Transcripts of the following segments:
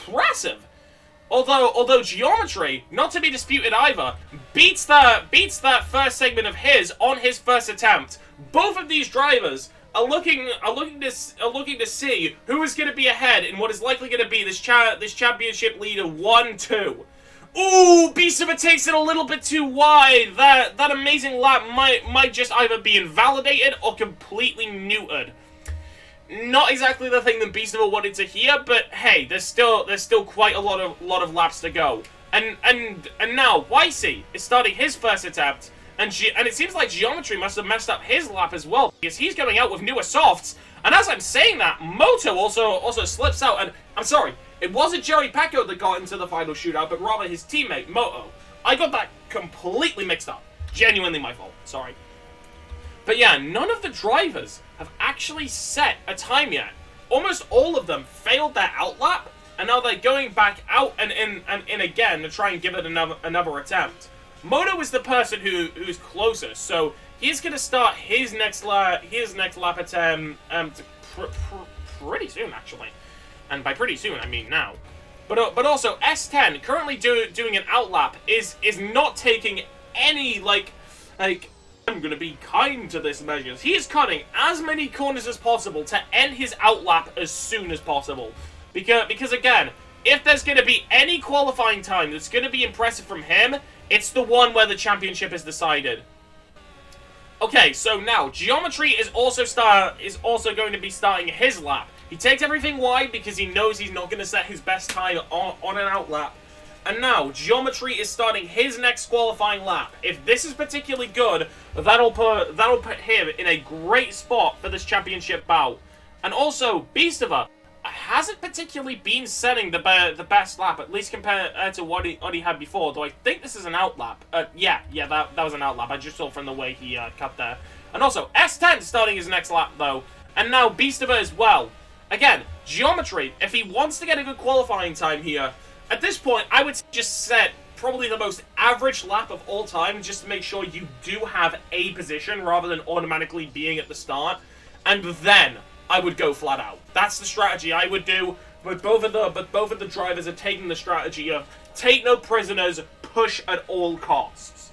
impressive. Although Geometry, not to be disputed either, beats that first segment of his on his first attempt. Both of these drivers are looking to see who is going to be ahead in what is likely going to be this championship leader 1-2. Ooh, Beastiva takes it a little bit too wide. That amazing lap might just either be invalidated or completely neutered. Not exactly the thing that Beastiva wanted to hear, but hey, there's still quite a lot of laps to go. And now Wisey is starting his first attempt, and it seems like Geometry must have messed up his lap as well, because he's going out with newer softs. And as I'm saying that, Moto also slips out, and I'm sorry, it wasn't Jerry Pecco that got into the final shootout, but rather his teammate, Moto. I got that completely mixed up. Genuinely my fault. Sorry. But yeah, none of the drivers have actually set a time yet. Almost all of them failed their outlap, and now they're going back out and in again to try and give it another attempt. Moto is the person who's closest, so he's gonna start his next lap attempt pretty soon, actually. And by pretty soon, I mean now. But also S10 currently doing an outlap is not taking any like I'm gonna be kind to this measures. He is cutting as many corners as possible to end his outlap as soon as possible. Because again, if there's gonna be any qualifying time that's gonna be impressive from him, it's the one where the championship is decided. Okay, so now Geometry is also going to be starting his lap. He takes everything wide because he knows he's not going to set his best time on an outlap. And now, Geometry is starting his next qualifying lap. If this is particularly good, that'll put him in a great spot for this championship bout. And also, Beastiva hasn't particularly been setting the best lap, at least compared to what he had before, though I think this is an outlap. Yeah, that was an outlap. I just saw from the way he cut there. And also, S10 starting his next lap, though. And now Beastiva as well. Again, Geometry, if he wants to get a good qualifying time here, at this point, I would just set probably the most average lap of all time, just to make sure you do have a position, rather than automatically being at the start. And then I would go flat out. That's the strategy I would do, but both of the drivers are taking the strategy of take no prisoners, push at all costs.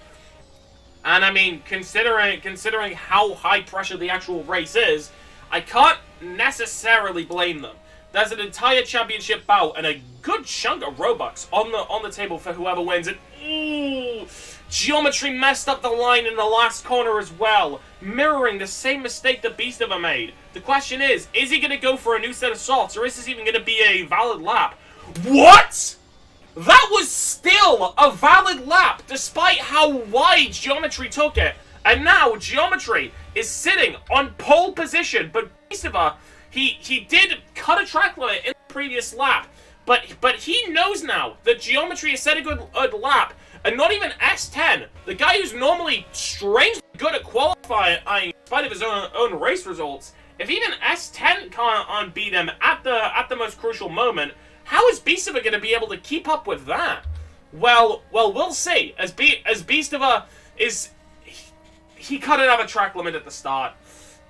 And I mean, considering how high pressure the actual race is, I can't necessarily blame them. There's an entire championship bout and a good chunk of Robux on the table for whoever wins. And ooh, Geometry messed up the line in the last corner as well, mirroring the same mistake that Beastiva made. The question is he going to go for a new set of softs, or is this even going to be a valid lap? What? That was still a valid lap, despite how wide Geometry took it. And now Geometry is sitting on pole position, but Beastiva, he did cut a track limit in the previous lap, but he knows now that Geometry has set a good lap, and not even S10, the guy who's normally strangely good at qualifying in spite of his own race results. If even S10 can't beat him at the most crucial moment, how is Beastiva going to be able to keep up with that? Well, we'll see. As Beastiva is, he cut another track limit at the start.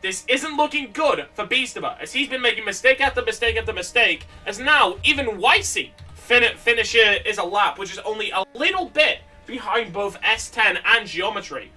This isn't looking good for Beastiva, as he's been making mistake after mistake after mistake, as now even Wisey finisher is a lap, which is only a little bit behind both S10 and Geometry.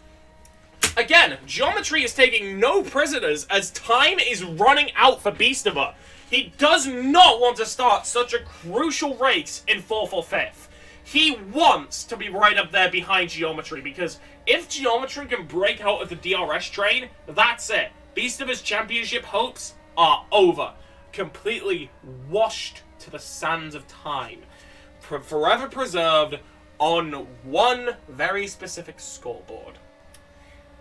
Again, Geometry is taking no prisoners as time is running out for Beastiva. He does not want to start such a crucial race in 4th or 5th. He wants to be right up there behind Geometry, because if Geometry can break out of the DRS train, that's it. Beastiva's championship hopes are over. Completely washed to the sands of time. Forever preserved on one very specific scoreboard.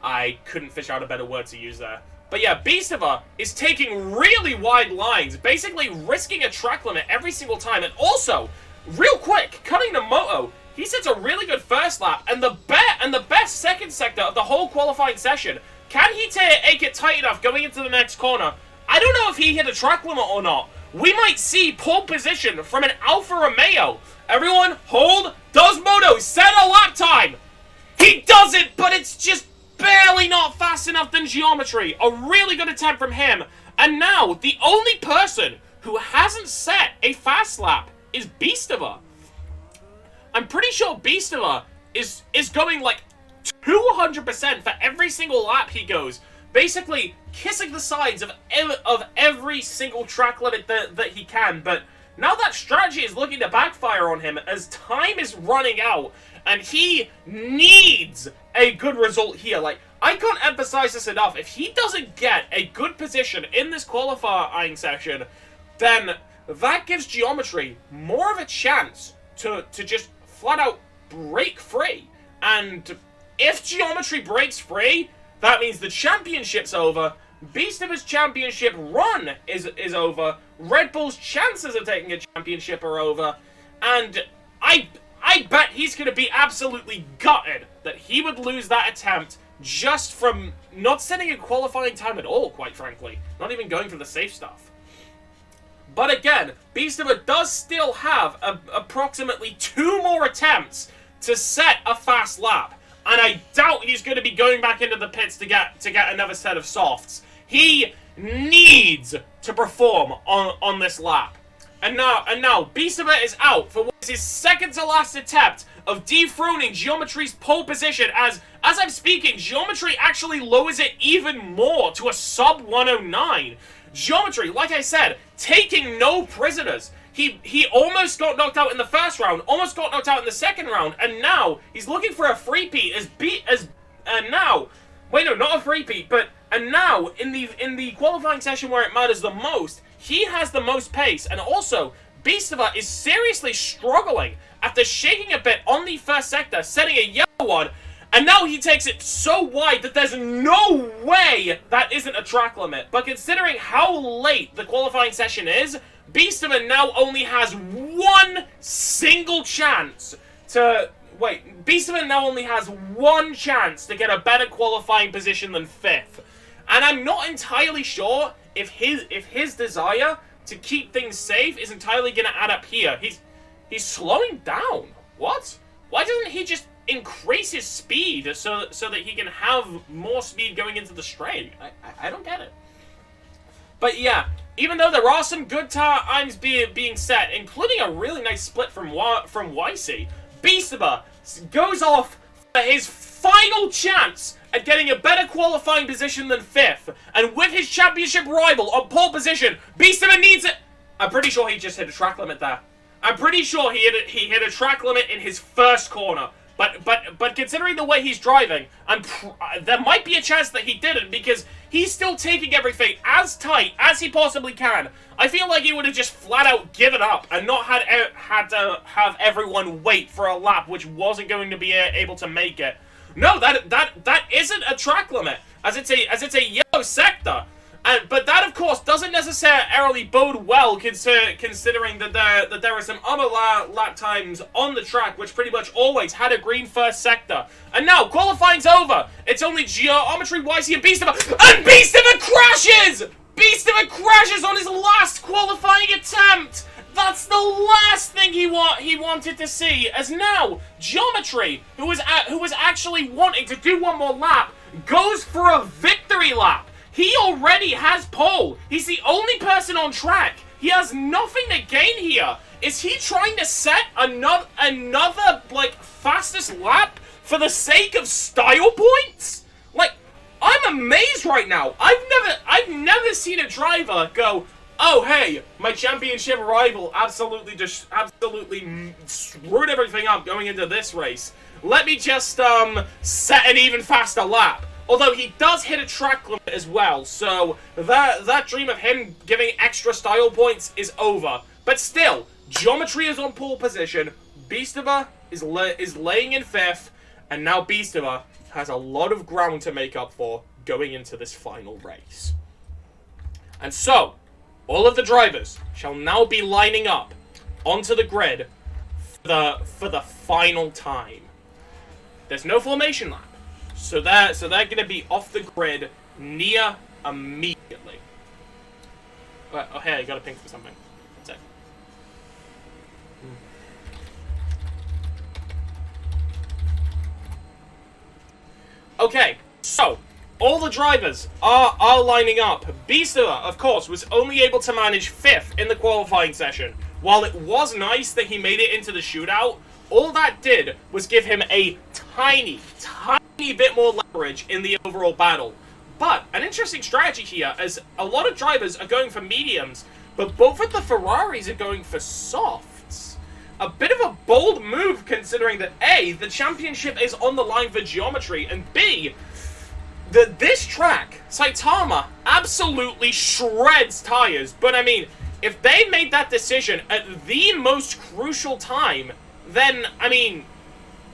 I couldn't fish out a better word to use there. But yeah, Beastiva is taking really wide lines, basically risking a track limit every single time. And also, real quick, cutting to Moto, he sets a really good first lap, and the best second sector of the whole qualifying session. Can he take it tight enough going into the next corner? I don't know if he hit a track limit or not. We might see pole position from an Alfa Romeo. Everyone, hold. Does Moto set a lap time? He does it, but it's just barely not fast enough than Geometry. A really good attempt from him. And now, the only person who hasn't set a fast lap is Beastiva. I'm pretty sure Beastiva is going like 200% for every single lap he goes, basically kissing the sides of every single track limit that he can. But now that strategy is looking to backfire on him as time is running out, and he needs a good result here. Like, I can't emphasize this enough. If he doesn't get a good position in this qualifying session, then that gives Geometry more of a chance to just flat out break free. And if Geometry breaks free, that means the championship's over, Beastiva's championship run is over, Red Bull's chances of taking a championship are over, and I bet he's going to be absolutely gutted that he would lose that attempt just from not setting a qualifying time at all, quite frankly. Not even going for the safe stuff. But again, Beastiva does still have approximately 2 more attempts to set a fast lap. And I doubt he's going to be going back into the pits to get another set of softs. He needs to perform on this lap. And now Beastiva is out for what is his second to last attempt of dethroning Geometry's pole position. As I'm speaking, Geometry actually lowers it even more to a sub 109. Geometry, like I said, taking no prisoners. He almost got knocked out in the first round, almost got knocked out in the second round, and now he's looking for a three-peat and now in the qualifying session where it matters the most, he has the most pace, and also Beastiva is seriously struggling after shaking a bit on the first sector, setting a yellow one, and now he takes it so wide that there's no way that isn't a track limit. But considering how late the qualifying session is, Beastiva now only has one single chance to... Beastiva now only has one chance to get a better qualifying position than 5th. And I'm not entirely sure if his desire to keep things safe is entirely going to add up here. He's slowing down. What? Why doesn't he just increase his speed so that he can have more speed going into the straight? I don't get it. But yeah, even though there are some good times being set, including a really nice split from YC, Beastiva goes off for his final chance at getting a better qualifying position than 5th. And with his championship rival on pole position, Beastiva needs it. I'm pretty sure he just hit a track limit there. I'm pretty sure he hit a track limit in his first corner. But considering the way he's driving, there might be a chance that he didn't, because he's still taking everything as tight as he possibly can. I feel like he would have just flat out given up and not had to have everyone wait for a lap which wasn't going to be able to make it. No, that isn't a track limit, as it's a yellow sector. But that, of course, doesn't necessarily bode well, considering that there are some other lap times on the track which pretty much always had a green first sector. And now, qualifying's over. It's only Geometry, YC, and Beastiva. And Beastiva crashes! Beastiva crashes on his last qualifying attempt! That's the last thing he wanted to see, as now, Geometry, who was actually wanting to do one more lap, goes for a victory lap. He already has pole. He's the only person on track. He has nothing to gain here. Is he trying to set another like, fastest lap for the sake of style points? Like, I'm amazed right now. I've never seen a driver go, oh, hey, my championship rival absolutely screwed everything up going into this race. Let me just, set an even faster lap. Although he does hit a track limit as well, so that dream of him giving extra style points is over. But still, Geometry is on pole position, Beastiva is laying in 5th, and now Beastiva has a lot of ground to make up for going into this final race. And so, all of the drivers shall now be lining up onto the grid for the final time. There's no formation lap. So they're going to be off the grid near immediately. Oh, hey, I got a ping for something. One sec. Okay, so all the drivers are lining up. Beastiva, of course, was only able to manage 5th in the qualifying session. while it was nice that he made it into the shootout, all that did was give him a tiny bit more leverage in the overall battle. But an interesting strategy here, as a lot of drivers are going for mediums, but both of the Ferraris are going for softs. A bit of a bold move, considering that A, the championship is on the line for geometry, and B, that this track, Saitama, absolutely shreds tires. But I mean, if they made that decision at the most crucial time, then I mean,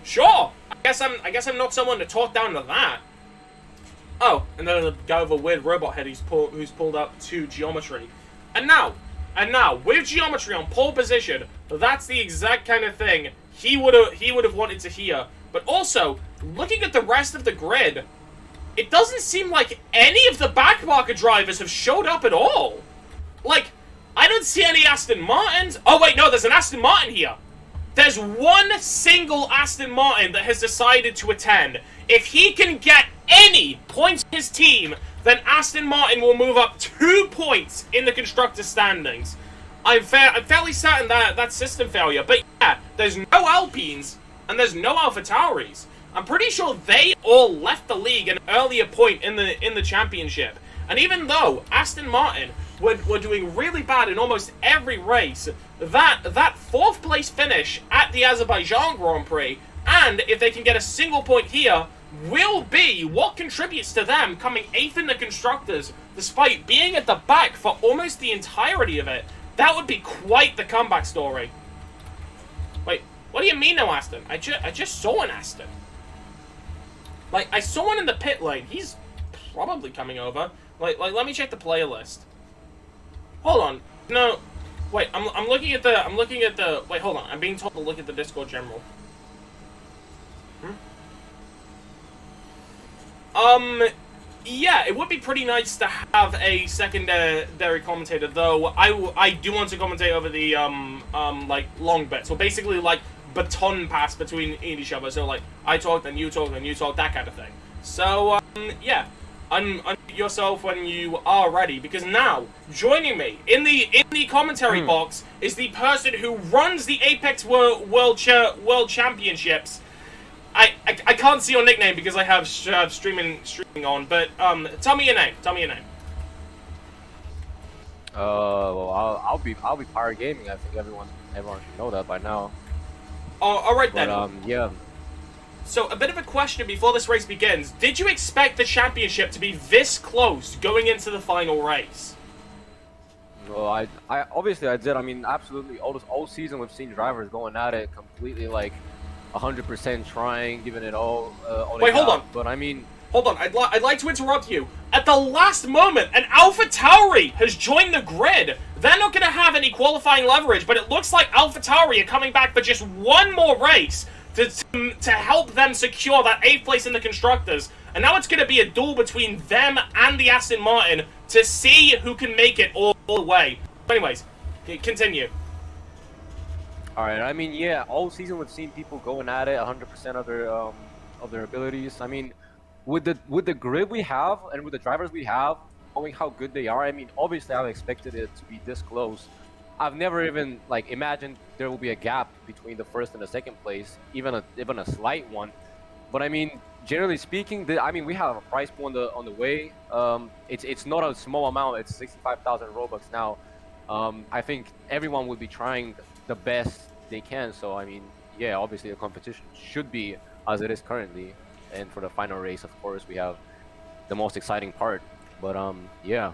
sure. I guess I'm not someone to talk down to that. Oh, and then the guy with a weird robot head who's pulled up to geometry, and now with geometry on pole position, that's the exact kind of thing he would have wanted to hear. But also, looking at the rest of the grid, it doesn't seem like any of the backmarker drivers have showed up at all. Like, I don't see any Aston Martins. Oh wait, no, there's an Aston Martin here. There's one single Aston Martin that has decided to attend. If he can get any points in his team, then Aston Martin will move up 2 points in the constructors' standings. I'm fairly certain that that's system failure. But yeah, there's no Alpines and there's no AlphaTauris. I'm pretty sure they all left the league an earlier point in the championship. And even though Aston Martin were doing really bad in almost every race, that fourth place finish at the Azerbaijan Grand Prix, and if they can get a single point here, will be what contributes to them coming 8th in the constructors, despite being at the back for almost the entirety of it. That would be quite the comeback story. Wait, what do you mean no Aston? I just saw an Aston. Like, I saw one in the pit lane. He's probably coming over. Like, let me check the playlist. Hold on. No. Wait, I'm looking at the, wait, hold on. I'm being told to look at the Discord general. Yeah, it would be pretty nice to have a secondary commentator, though I do want to commentate over the, like, long bit. So basically, like, baton pass between each other. So, like, I talk, then you talk, that kind of thing. So, yeah. Unmute yourself when you are ready, because now, joining me in the commentary box is the person who runs the Apex World Championships. I can't see your nickname because I have streaming on, but tell me your name. Well, I'll be Pirate Gaming. I think everyone should know that by now. Oh, all right then. Yeah. So, a bit of a question before this race begins. Did you expect the championship to be this close going into the final race? Well, I obviously I did. I mean, absolutely. All season we've seen drivers going at it completely, like 100% trying, giving it all. Wait, hold on. But I mean, hold on. I'd like to interrupt you. At the last moment, an AlphaTauri has joined the grid. They're not going to have any qualifying leverage, but it looks like AlphaTauri are coming back for just one more race to help them secure that 8th place in the constructors. And now it's going to be a duel between them and the Aston Martin to see who can make it all the way. Anyways, continue. Alright, I mean, yeah, all season we've seen people going at it 100% of their abilities. I mean, with the grid we have and with the drivers we have, knowing how good they are, I mean, obviously I expected it to be this close. I've never even like imagined there will be a gap between the first and the second place, even a slight one. But I mean, generally speaking, I mean, we have a prize pool on the way. It's not a small amount. It's 65,000 Robux now. I think everyone will be trying the best they can. So I mean, yeah, obviously the competition should be as it is currently. And for the final race, of course, we have the most exciting part. But yeah.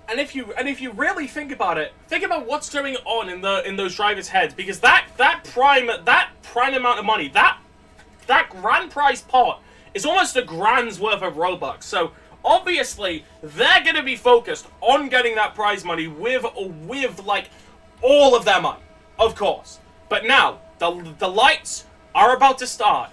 And if you really think about it, think about what's going on in those drivers' heads, because that prime amount of money, that grand prize pot is almost a grand's worth of Robux. So obviously they're going to be focused on getting that prize money with like all of their money, of course. But now the lights are about to start,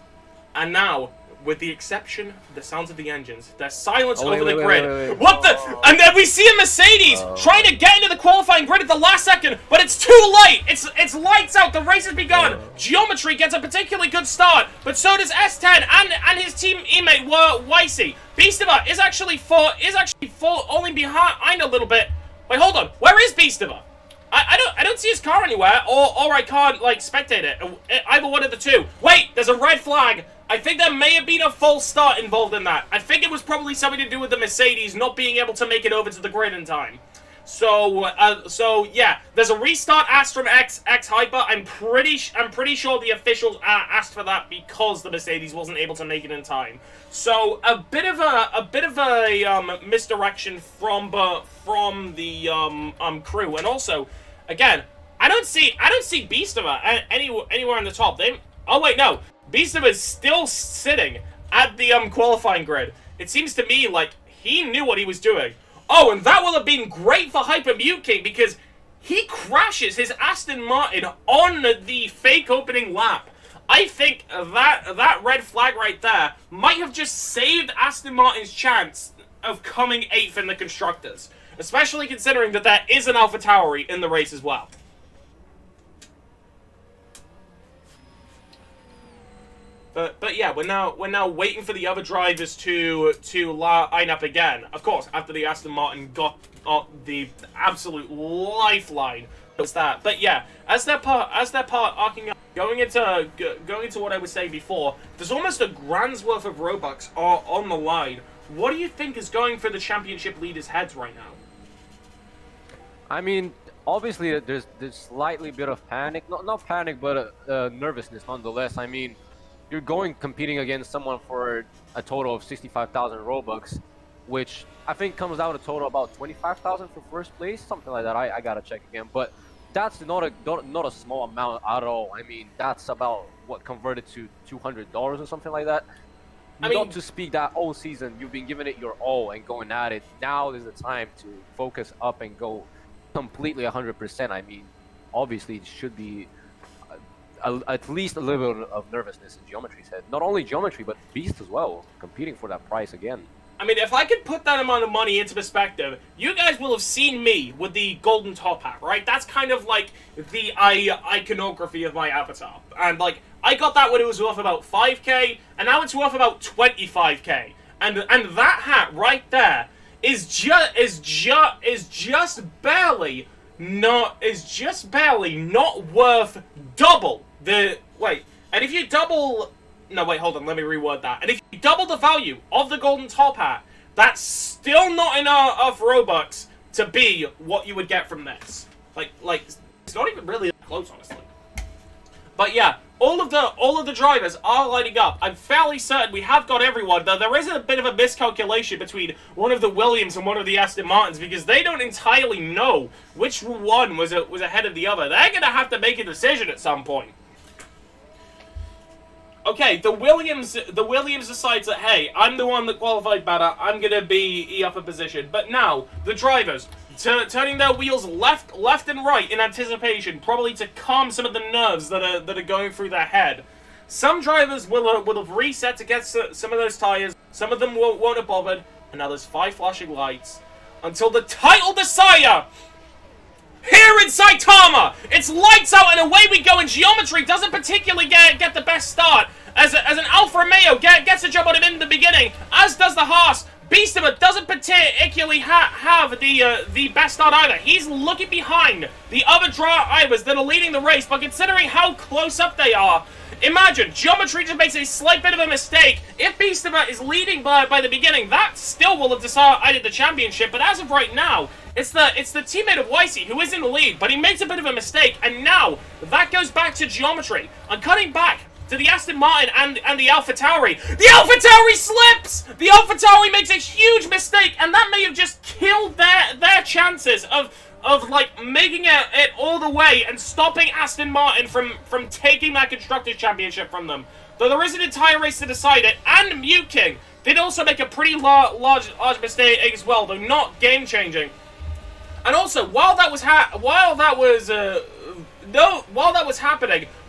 and now, with the exception of the sounds of the engines, there's silence over the grid. Wait. What the? And then we see a Mercedes trying to get into the qualifying grid at the last second, but it's too late. It's lights out. The race has begun. Geometry gets a particularly good start, but so does S10 and his teammate Weissy. Beastiva is actually falling behind a little bit. Wait, hold on. Where is Beastiva? I don't see his car anywhere, or I can't, like, spectate it. Either one of the two. Wait, there's a red flag. I think there may have been a false start involved in that. I think it was probably something to do with the Mercedes not being able to make it over to the grid in time. So yeah, there's a restart asked from X Hyper. I'm pretty sure the officials asked for that because the Mercedes wasn't able to make it in time. So a bit of a misdirection from the crew, and also, again, I don't see Beastiva anywhere on the top. Oh wait, no, Beastiva is still sitting at the qualifying grid. It seems to me like he knew what he was doing. Oh, and that will have been great for Hyper Mute King because he crashes his Aston Martin on the fake opening lap. I think that red flag right there might have just saved Aston Martin's chance of coming 8th in the Constructors, especially considering that there is an AlphaTauri in the race as well. But yeah, we're now waiting for the other drivers to line up again. Of course, after the Aston Martin got the absolute lifeline was that. But yeah, as their part arcing up, going into what I was saying before, there's almost a grand's worth of Robux on the line. What do you think is going for the championship leaders' heads right now? I mean, obviously there's slightly bit of panic, not panic, but nervousness nonetheless. I mean, you're competing against someone for a total of 65,000 Robux, which I think comes out a total about 25,000 for first place, something like that. I gotta check again, but that's not a small amount at all. I mean, that's about what converted to $200 or something like that. I mean, not to speak that all season you've been giving it your all and going at it. Now is the time to focus up and go completely 100%. I mean, obviously it should be at least a little bit of nervousness in Geometry's head. Not only Geometry, but Beast as well, competing for that prize again. I mean, if I could put that amount of money into perspective, you guys will have seen me with the golden top hat, right? That's kind of like the iconography of my avatar. And, like, I got that when it was worth about 5k, and now it's worth about 25k. And that hat right there is just barely not worth double the wait. And if you double, no wait, hold on, let me reword that. And if you double the value of the golden top hat, that's still not enough Robux to be what you would get from this. Like it's not even really that close, honestly. But yeah, all of the drivers are lining up. I'm fairly certain we have got everyone, though there is a bit of a miscalculation between one of the Williams and one of the Aston Martins because they don't entirely know which one was ahead of the other. They're gonna have to make a decision at some point. Okay, the Williams decides that, hey, I'm the one that qualified better, I'm gonna be upper position. But now, the drivers, turning their wheels left and right in anticipation, probably to calm some of the nerves that are going through their head. Some drivers will have reset to get some of those tires, some of them won't have bothered, and now there's 5 flashing lights, until the title decider! Here in Saitama, it's lights out and away we go, and Geometry doesn't particularly get the best start. As an Alfa Romeo gets a jump on him in the beginning, as does the Haas. Beastiva doesn't particularly have the best start either. He's looking behind the other drivers that are leading the race, but considering how close up they are, imagine, Geometry just makes a slight bit of a mistake. If Beastiva is leading by the beginning, that still will have decided the championship, but as of right now, it's the teammate of Weissy who is in the lead, but he makes a bit of a mistake, and now that goes back to Geometry. I'm cutting back to the Aston Martin and the AlphaTauri. The AlphaTauri slips! The AlphaTauri makes a huge mistake, and that may have just killed their chances of like making it all the way and stopping Aston Martin from taking that Constructors' Championship from them. Though there is an entire race to decide it, and Mute King did also make a pretty large mistake as well, though not game-changing. And also, while that was happening,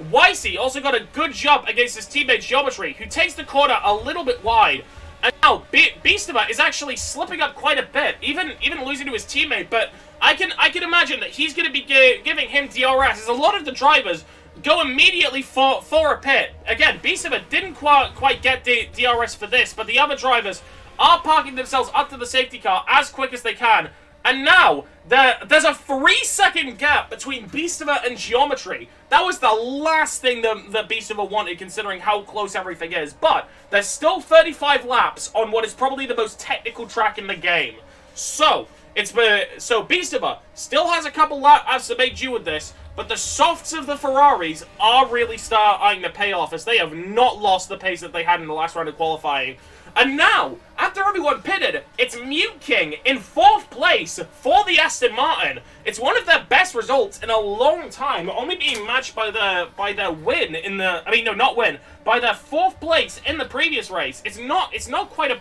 Weissy also got a good jump against his teammate Geometry, who takes the corner a little bit wide. And now Beastiva is actually slipping up quite a bit, even losing to his teammate. But I can imagine that he's going to be giving him DRS, as a lot of the drivers go immediately for a pit. Again, Beastiva didn't quite get DRS for this, but the other drivers are parking themselves up to the safety car as quick as they can. And now, There's a 3-second gap between Beastiva and Geometry. That was the last thing that Beastiva wanted, considering how close everything is. But there's still 35 laps on what is probably the most technical track in the game. So Beastiva still has a couple laps to make due with this, but the softs of the Ferraris are really starting to pay off, as they have not lost the pace that they had in the last round of qualifying. And now, after everyone pitted, it's Mute King in 4th place for the Aston Martin. It's one of their best results in a long time, only being matched by their win in the, I mean, no, not win, by their 4th place in the previous race. It's not quite a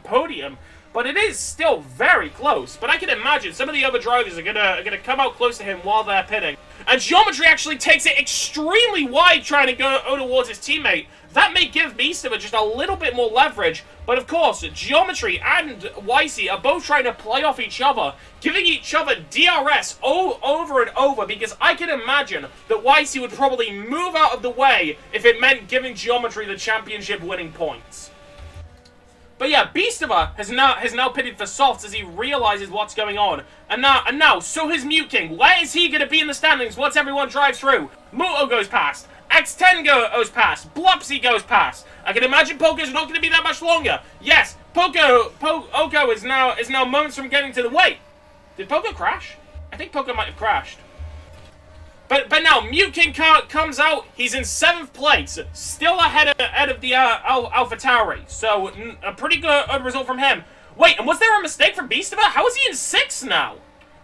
podium, but it is still very close. But I can imagine some of the other drivers are gonna come out close to him while they're pitting. And Geometry actually takes it extremely wide, trying to go towards his teammate. That may give Beastiva just a little bit more leverage, but of course, Geometry and YC are both trying to play off each other, giving each other DRS over and over, because I can imagine that YC would probably move out of the way if it meant giving Geometry the championship winning points. But yeah, Beastiva has now pitted for softs as he realizes what's going on. And now, so has Mute King. Where is he going to be in the standings once everyone drives through? Moto goes past. X10 goes past. Blopsy goes past. I can imagine Poco's not going to be that much longer. Yes, Poco is now moments from getting to the... Wait, did Poco crash? I think Poco might have crashed. But now Mute King comes out. He's in 7th place, still ahead of the AlphaTauri. So a pretty good result from him. Wait, and was there a mistake from Beastiva? How is he in 6th now?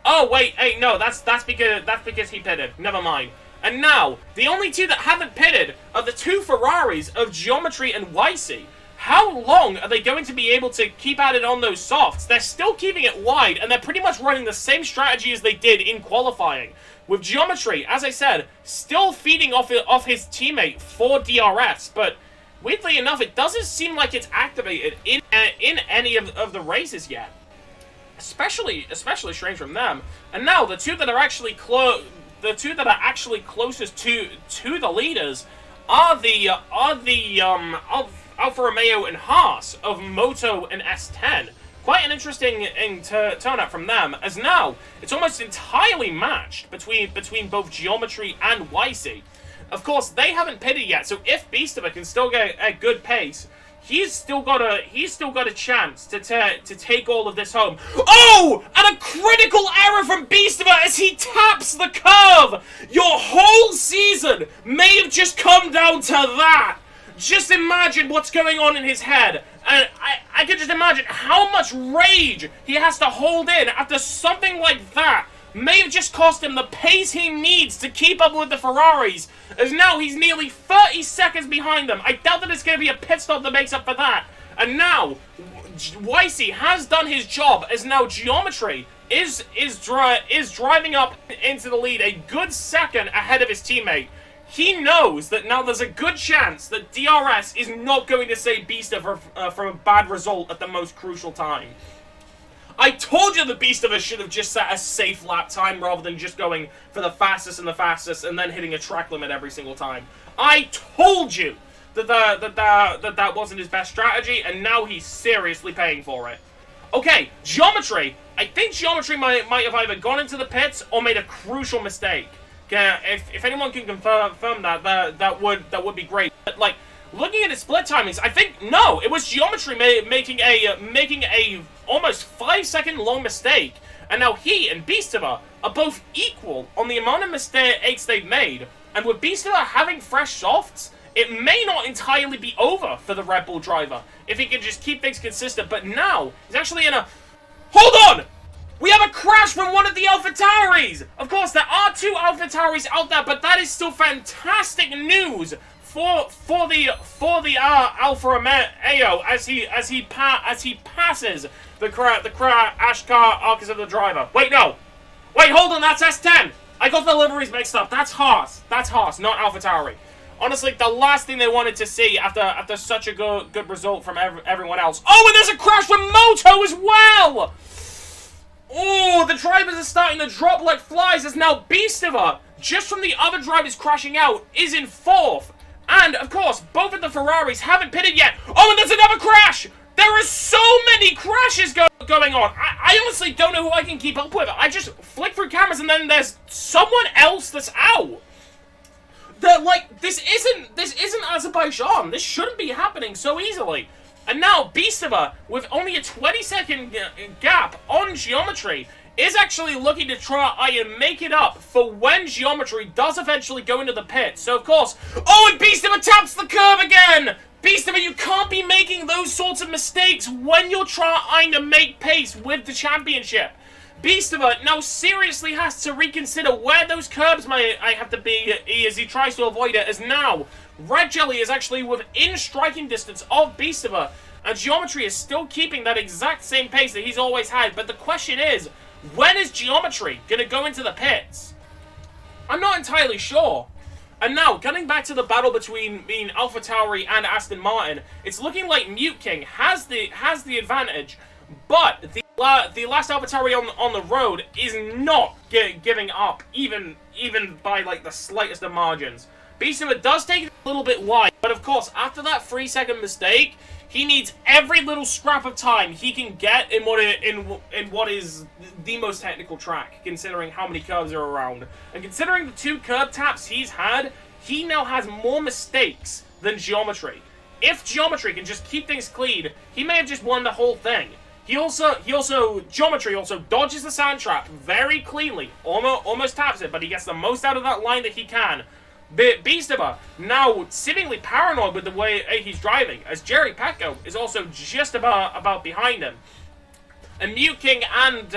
Oh wait, hey, no, that's because he pitted. Never mind. And now the only two that haven't pitted are the 2 Ferraris of Geometry and YC. How long are they going to be able to keep at it on those softs? They're still keeping it wide, and they're pretty much running the same strategy as they did in qualifying. With Geometry, as I said, still feeding off his teammate for DRS, but weirdly enough, it doesn't seem like it's activated in any of the races yet. Especially strange from them. And now the two that are actually closest to the leaders are the Alfa Romeo and Haas of Moto and S10. Quite an interesting turnout from them, as now it's almost entirely matched between both Geometry and YC. Of course, they haven't pitted yet, so if Beastiva can still get a good pace, he's still got a chance to take all of this home. Oh! And a critical error from Beastiva as he taps the curve! Your whole season may have just come down to that! Just imagine what's going on in his head. And I can just imagine how much rage he has to hold in after something like that may have just cost him the pace he needs to keep up with the Ferraris, as now he's nearly 30 seconds behind them. I doubt that it's going to be a pit stop that makes up for that. And now, YC has done his job, as now Geometry is driving up into the lead a good second ahead of his teammate. He knows that now there's a good chance that DRS is not going to save Beastiva from a bad result at the most crucial time. I told you the Beastiva should have just set a safe lap time rather than just going for the fastest and then hitting a track limit every single time. I told you that that wasn't his best strategy, and now he's seriously paying for it. Okay, Geometry. I think Geometry might have either gone into the pits or made a crucial mistake. If anyone can confirm that would be great. But, like, looking at his split timings, I think no, it was Geometry making a almost 5-second long mistake, and now he and Beastiva are both equal on the amount of mistakes they've made. And with Beastiva having fresh softs, it may not entirely be over for the Red Bull driver if he can just keep things consistent. But now he's actually in a... Hold on! We have a crash from one of the AlphaTauris! Of course, there are 2 AlphaTauris out there, but that is still fantastic news for the Alfa Romeo as he passes the crash car Arcus of the driver. Wait, no! Wait, hold on, that's S10! I got the liveries mixed up. That's Haas. That's Haas, not AlphaTauri. Honestly, the last thing they wanted to see after such a good result from everyone else. Oh, and there's a crash from Moto as well! Oh, the drivers are starting to drop like flies as now Beastiva, just from the other drivers crashing out, is in 4th. And, of course, both of the Ferraris haven't pitted yet. Oh, and there's another crash! There are so many crashes going on. I honestly don't know who I can keep up with. I just flick through cameras and then there's someone else that's out. They're like, this isn't Azerbaijan. This shouldn't be happening so easily. And now Beastiva, with only a 20-second gap on Geometry, is actually looking to try and make it up for when Geometry does eventually go into the pit. So, of course... Oh, and Beastiva taps the curb again! Beastiva, you can't be making those sorts of mistakes when you're trying to make pace with the championship. Beastiva now seriously has to reconsider where those curbs might have to be as he tries to avoid it, as now Red Jelly is actually within striking distance of Beastiva, and Geometry is still keeping that exact same pace that he's always had. But the question is, when is Geometry going to go into the pits? I'm not entirely sure. And now, getting back to the battle between AlphaTauri and Aston Martin, it's looking like Mute King has the advantage, but the last AlphaTauri on the road is not giving up, even by like the slightest of margins. Beastiva does take it a little bit wide, but of course, after that 3-second mistake, he needs every little scrap of time he can get in what is the most technical track, considering how many curves are around. And considering the 2 curb taps he's had, he now has more mistakes than Geometry. If Geometry can just keep things clean, he may have just won the whole thing. Geometry also dodges the sand trap very cleanly, almost taps it, but he gets the most out of that line that he can. Beastiva, now seemingly paranoid with the way he's driving, as Jerry Petco is also just about behind him. And Mute King and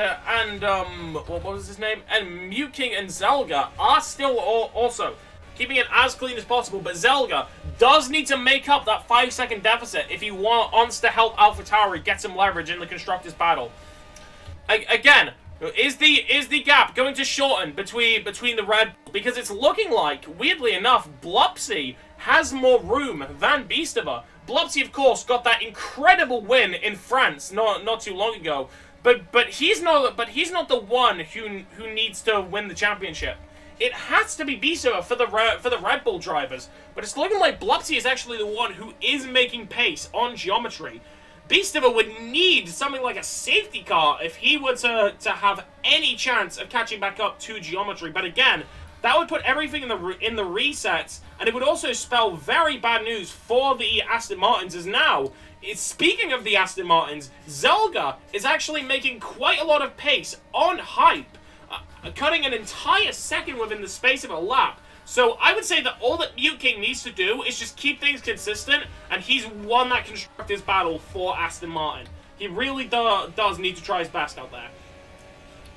what was his name? And Mute King and Zelga are still also keeping it as clean as possible, but Zelga does need to make up that 5-second deficit if he wants to help AlphaTauri get some leverage in the Constructors' battle. Again, is the gap going to shorten between the Red Bull? Because it's looking like, weirdly enough, Blupsy has more room than Beastiva. Blupsy, of course, got that incredible win in France not too long ago, but he's not the one who needs to win the championship. It has to be Beastiva for the Red Bull drivers, but it's looking like Blupsy is actually the one who is making pace on Geometry. Beastiva would need something like a safety car if he were to have any chance of catching back up to Geometry. But again, that would put everything in the resets, and it would also spell very bad news for the Aston Martins, as now, speaking of the Aston Martins, Zelga is actually making quite a lot of pace on Hype, cutting an entire second within the space of a lap. So I would say that all that Mute King needs to do is just keep things consistent, and he's won that Constructors' battle for Aston Martin. He really does need to try his best out there.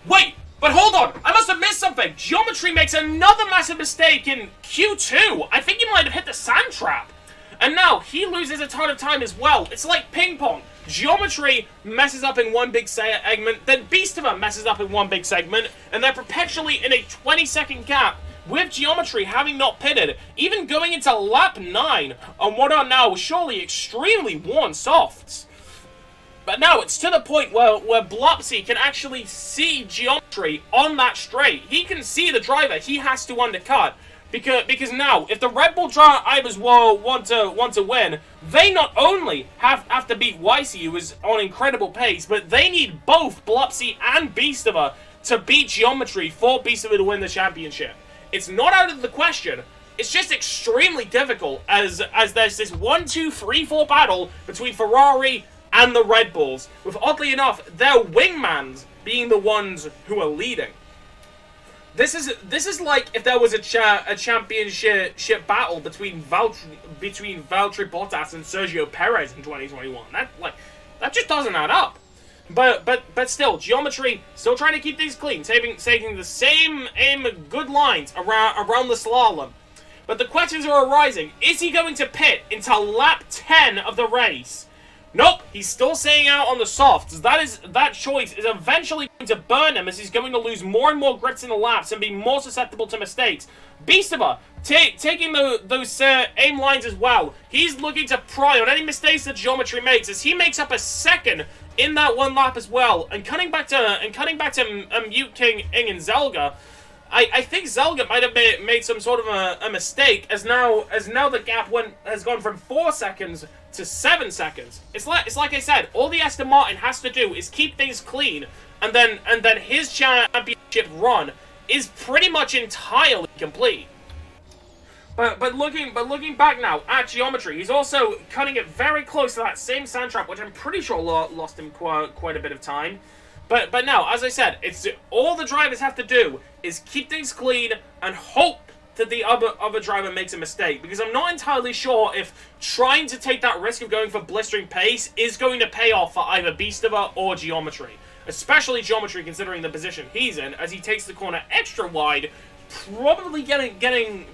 Wait! But hold on! I must have missed something! Geometry makes another massive mistake in Q2! I think he might have hit the sand trap! And now, he loses a ton of time as well. It's like ping pong. Geometry messes up in one big segment, then Beastiva messes up in one big segment, and they're perpetually in a 20-second gap, with Geometry having not pitted, even going into lap 9 on what are now surely extremely worn softs. But now it's to the point where Blupsy can actually see Geometry on that straight. He can see the driver he has to undercut. Because now, if the Red Bull drivers want to win, they not only have to beat Weissy, who is on incredible pace, but they need both Blupsy and Beastiva to beat Geometry for Beastiva to win the championship. It's not out of the question. It's just extremely difficult as there's this 1, 2, 3, 4 battle between Ferrari and the Red Bulls, with oddly enough their wingmans being the ones who are leading. This is like if there was a championship battle between Valtteri Bottas and Sergio Perez in 2021. That just doesn't add up. But still, Geometry still trying to keep things clean, taking the same good lines around the slalom. But the questions are arising: is he going to pit into lap 10 of the race? Nope, he's still staying out on the softs. That choice is eventually going to burn him, as he's going to lose more and more grips in the laps and be more susceptible to mistakes. Beastiva taking those aim lines as well. He's looking to pry on any mistakes that Geometry makes, as he makes up a second in that one lap as well. And cutting back to Mute King, Ing, and Zelga. I think Zelga might have made some sort of a mistake, as now the gap has gone from 4 seconds to 7 seconds. It's like I said, all the Aston Martin has to do is keep things clean, and then his championship run is pretty much entirely complete. But looking back now at Geometry, he's also cutting it very close to that same sand trap, which I'm pretty sure lost him quite a bit of time. But now, as I said, it's all the drivers have to do is keep things clean and hope that the other driver makes a mistake, because I'm not entirely sure if trying to take that risk of going for blistering pace is going to pay off for either Beastiva or Geometry. Especially Geometry, considering the position he's in, as he takes the corner extra wide, probably getting a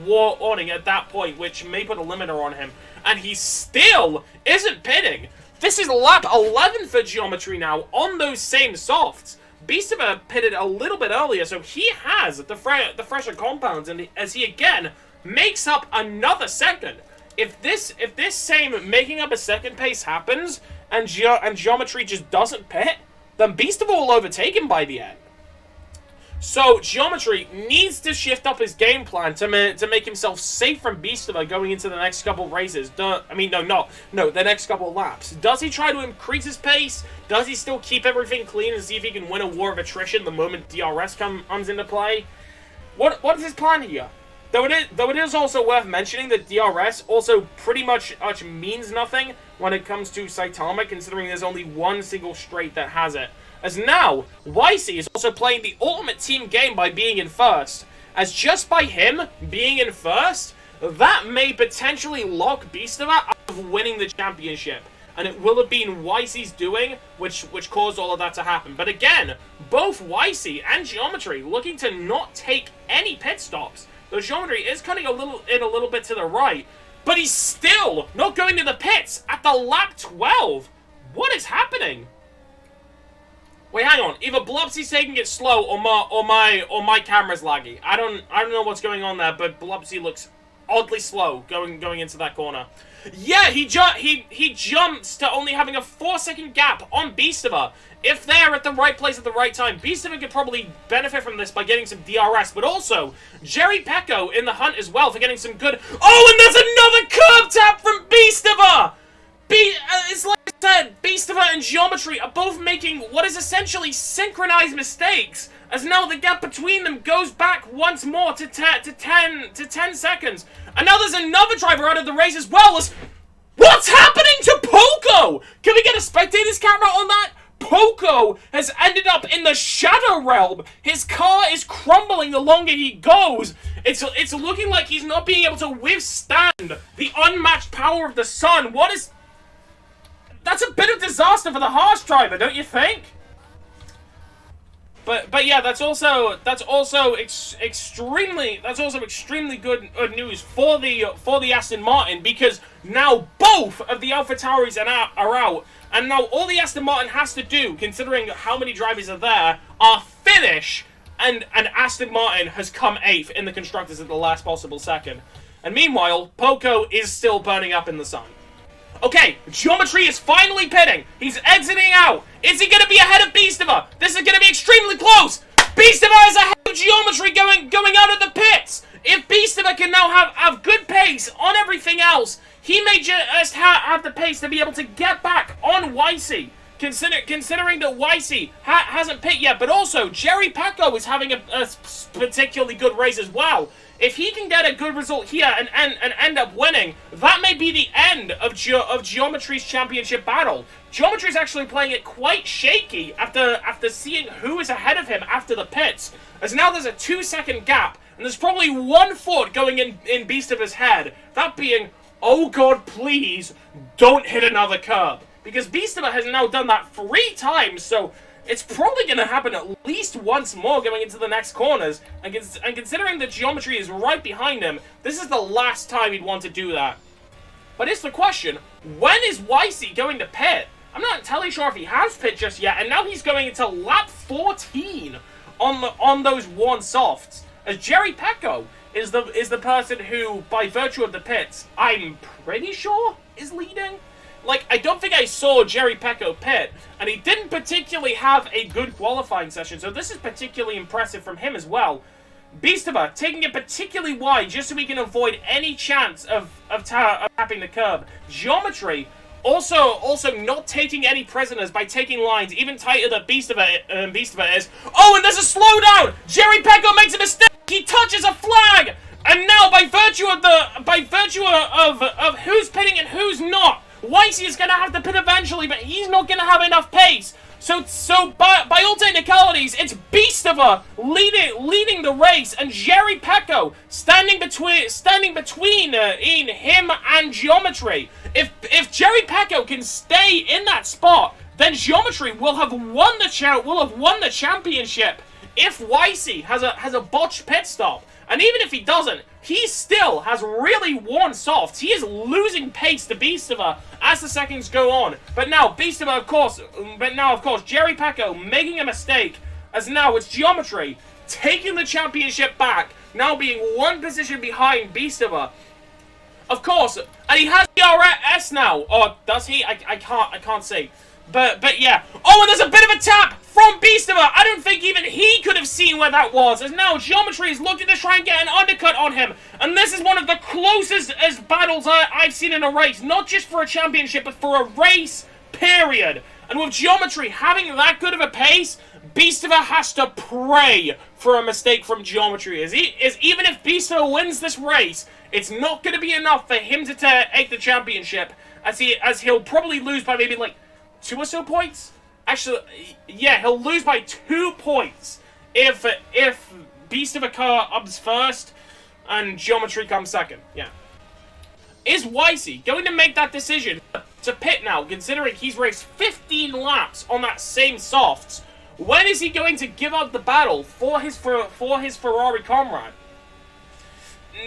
warning at that point, which may put a limiter on him, and he still isn't pitting. This is lap 11 for Geometry now on those same softs. Beastiva pitted a little bit earlier, so he has the fresher compounds, and as he again makes up another second. If this same making up a second pace happens, and Geometry just doesn't pit, then Beastiva will overtake him by the end. So Geometry needs to shift up his game plan to make himself safe from Beastiva going into the next couple races. The next couple laps. Does he try to increase his pace? Does he still keep everything clean and see if he can win a war of attrition the moment DRS comes into play? What is his plan here? Though it is also worth mentioning that DRS also pretty much means nothing when it comes to Saitama, considering there's only one single straight that has it. As now, YC is also playing the ultimate team game by being in first. As just by him being in first, that may potentially lock Beastiva out of winning the championship. And it will have been YC's doing which caused all of that to happen. But again, both YC and Geometry looking to not take any pit stops. Though Geometry is cutting a little bit to the right, but he's still not going to the pits at the lap 12. What is happening? Wait, hang on. Either Blupsy's taking it slow, or my camera's laggy. I don't know what's going on there, but Blupsy looks oddly slow going into that corner. Yeah, he jumps to only having a 4-second gap on Beastiva. If they're at the right place at the right time, Beastiva could probably benefit from this by getting some DRS, but also Jerry Pecco in the hunt as well for getting some good. Oh, and there's another curb tap from Beastiva. It's like I said, Beastiva and Geometry are both making what is essentially synchronized mistakes, as now the gap between them goes back once more to 10 seconds. And now there's another driver out of the race as well. What's happening to Poco? Can we get a spectator's camera on that? Poco has ended up in the Shadow Realm. His car is crumbling the longer he goes. It's looking like he's not being able to withstand the unmatched power of the sun. That's a bit of disaster for the Haas driver, don't you think? But yeah, that's also extremely good news for the Aston Martin, because now both of the AlphaTauris are out, and now all the Aston Martin has to do, considering how many drivers are there, are finish, and Aston Martin has come 8th in the constructors at the last possible second. And meanwhile, Poco is still burning up in the sun. Okay, Geometry is finally pitting. He's exiting out. Is he going to be ahead of Beastiva? This is going to be extremely close. Beastiva is ahead of Geometry going out of the pits. If Beastiva can now have good pace on everything else, he may just have the pace to be able to get back on YC. Considering that YC hasn't pit yet, but also Jerry Pecco is having a particularly good race as well. If he can get a good result here and end up winning, that may be the end of Geometry's championship battle. Geometry's actually playing it quite shaky after seeing who is ahead of him after the pits. As now there's a 2-second gap, and there's probably 1 foot going in Beastiva's head. That being, oh god, please, don't hit another curb. Because Beastiva has now done that 3 times, so it's probably going to happen at least once more going into the next corners. And considering that Geometry is right behind him, this is the last time he'd want to do that. But it's the question, when is YC going to pit? I'm not entirely sure if he has pit just yet, and now he's going into lap 14 on those worn softs. As Jerry Pecco is the person who, by virtue of the pits, I'm pretty sure is leading. I don't think I saw Jerry Pecco pit, and he didn't particularly have a good qualifying session, so this is particularly impressive from him as well. Beastiva taking it particularly wide just so we can avoid any chance of tapping the curb. Geometry also not taking any prisoners by taking lines even tighter than Beastiva is. Oh, and there's a slowdown! Jerry Pecco makes a mistake! He touches a flag! And now, by virtue of who's pitting and who's not, Weissy is gonna have to pit eventually, but he's not gonna have enough pace. So by all technicalities, it's Beastiva leading the race, and Jerry Pecco standing between him and Geometry. If Jerry Pecco can stay in that spot, then Geometry will have won the championship. If Weissy has a botched pit stop, and even if he doesn't, he still has really worn softs. He is losing pace to Beastiva as the seconds go on. But now Beastiva, of course, Jerry Pecco making a mistake, as now it's Geometry taking the championship back, now being one position behind Beastiva. Of course, and he has the RS now. Or does he? I can't see. But yeah. Oh, and there's a bit of a tap from Beastiva. I don't think even he could have seen where that was. As now Geometry is looking to try and get an undercut on him. And this is one of the closest battles I've seen in a race. Not just for a championship, but for a race, period. And with Geometry having that good of a pace, Beastiva has to pray for a mistake from Geometry. As even if Beastiva wins this race, it's not going to be enough for him to take the championship. As he'll probably lose by maybe like 2 or so points? Actually, yeah, he'll lose by 2 points if Beastiva comes first and Geometry comes second. Yeah. Is Weissy going to make that decision to pit now, considering he's raced 15 laps on that same softs? When is he going to give up the battle for his Ferrari comrade?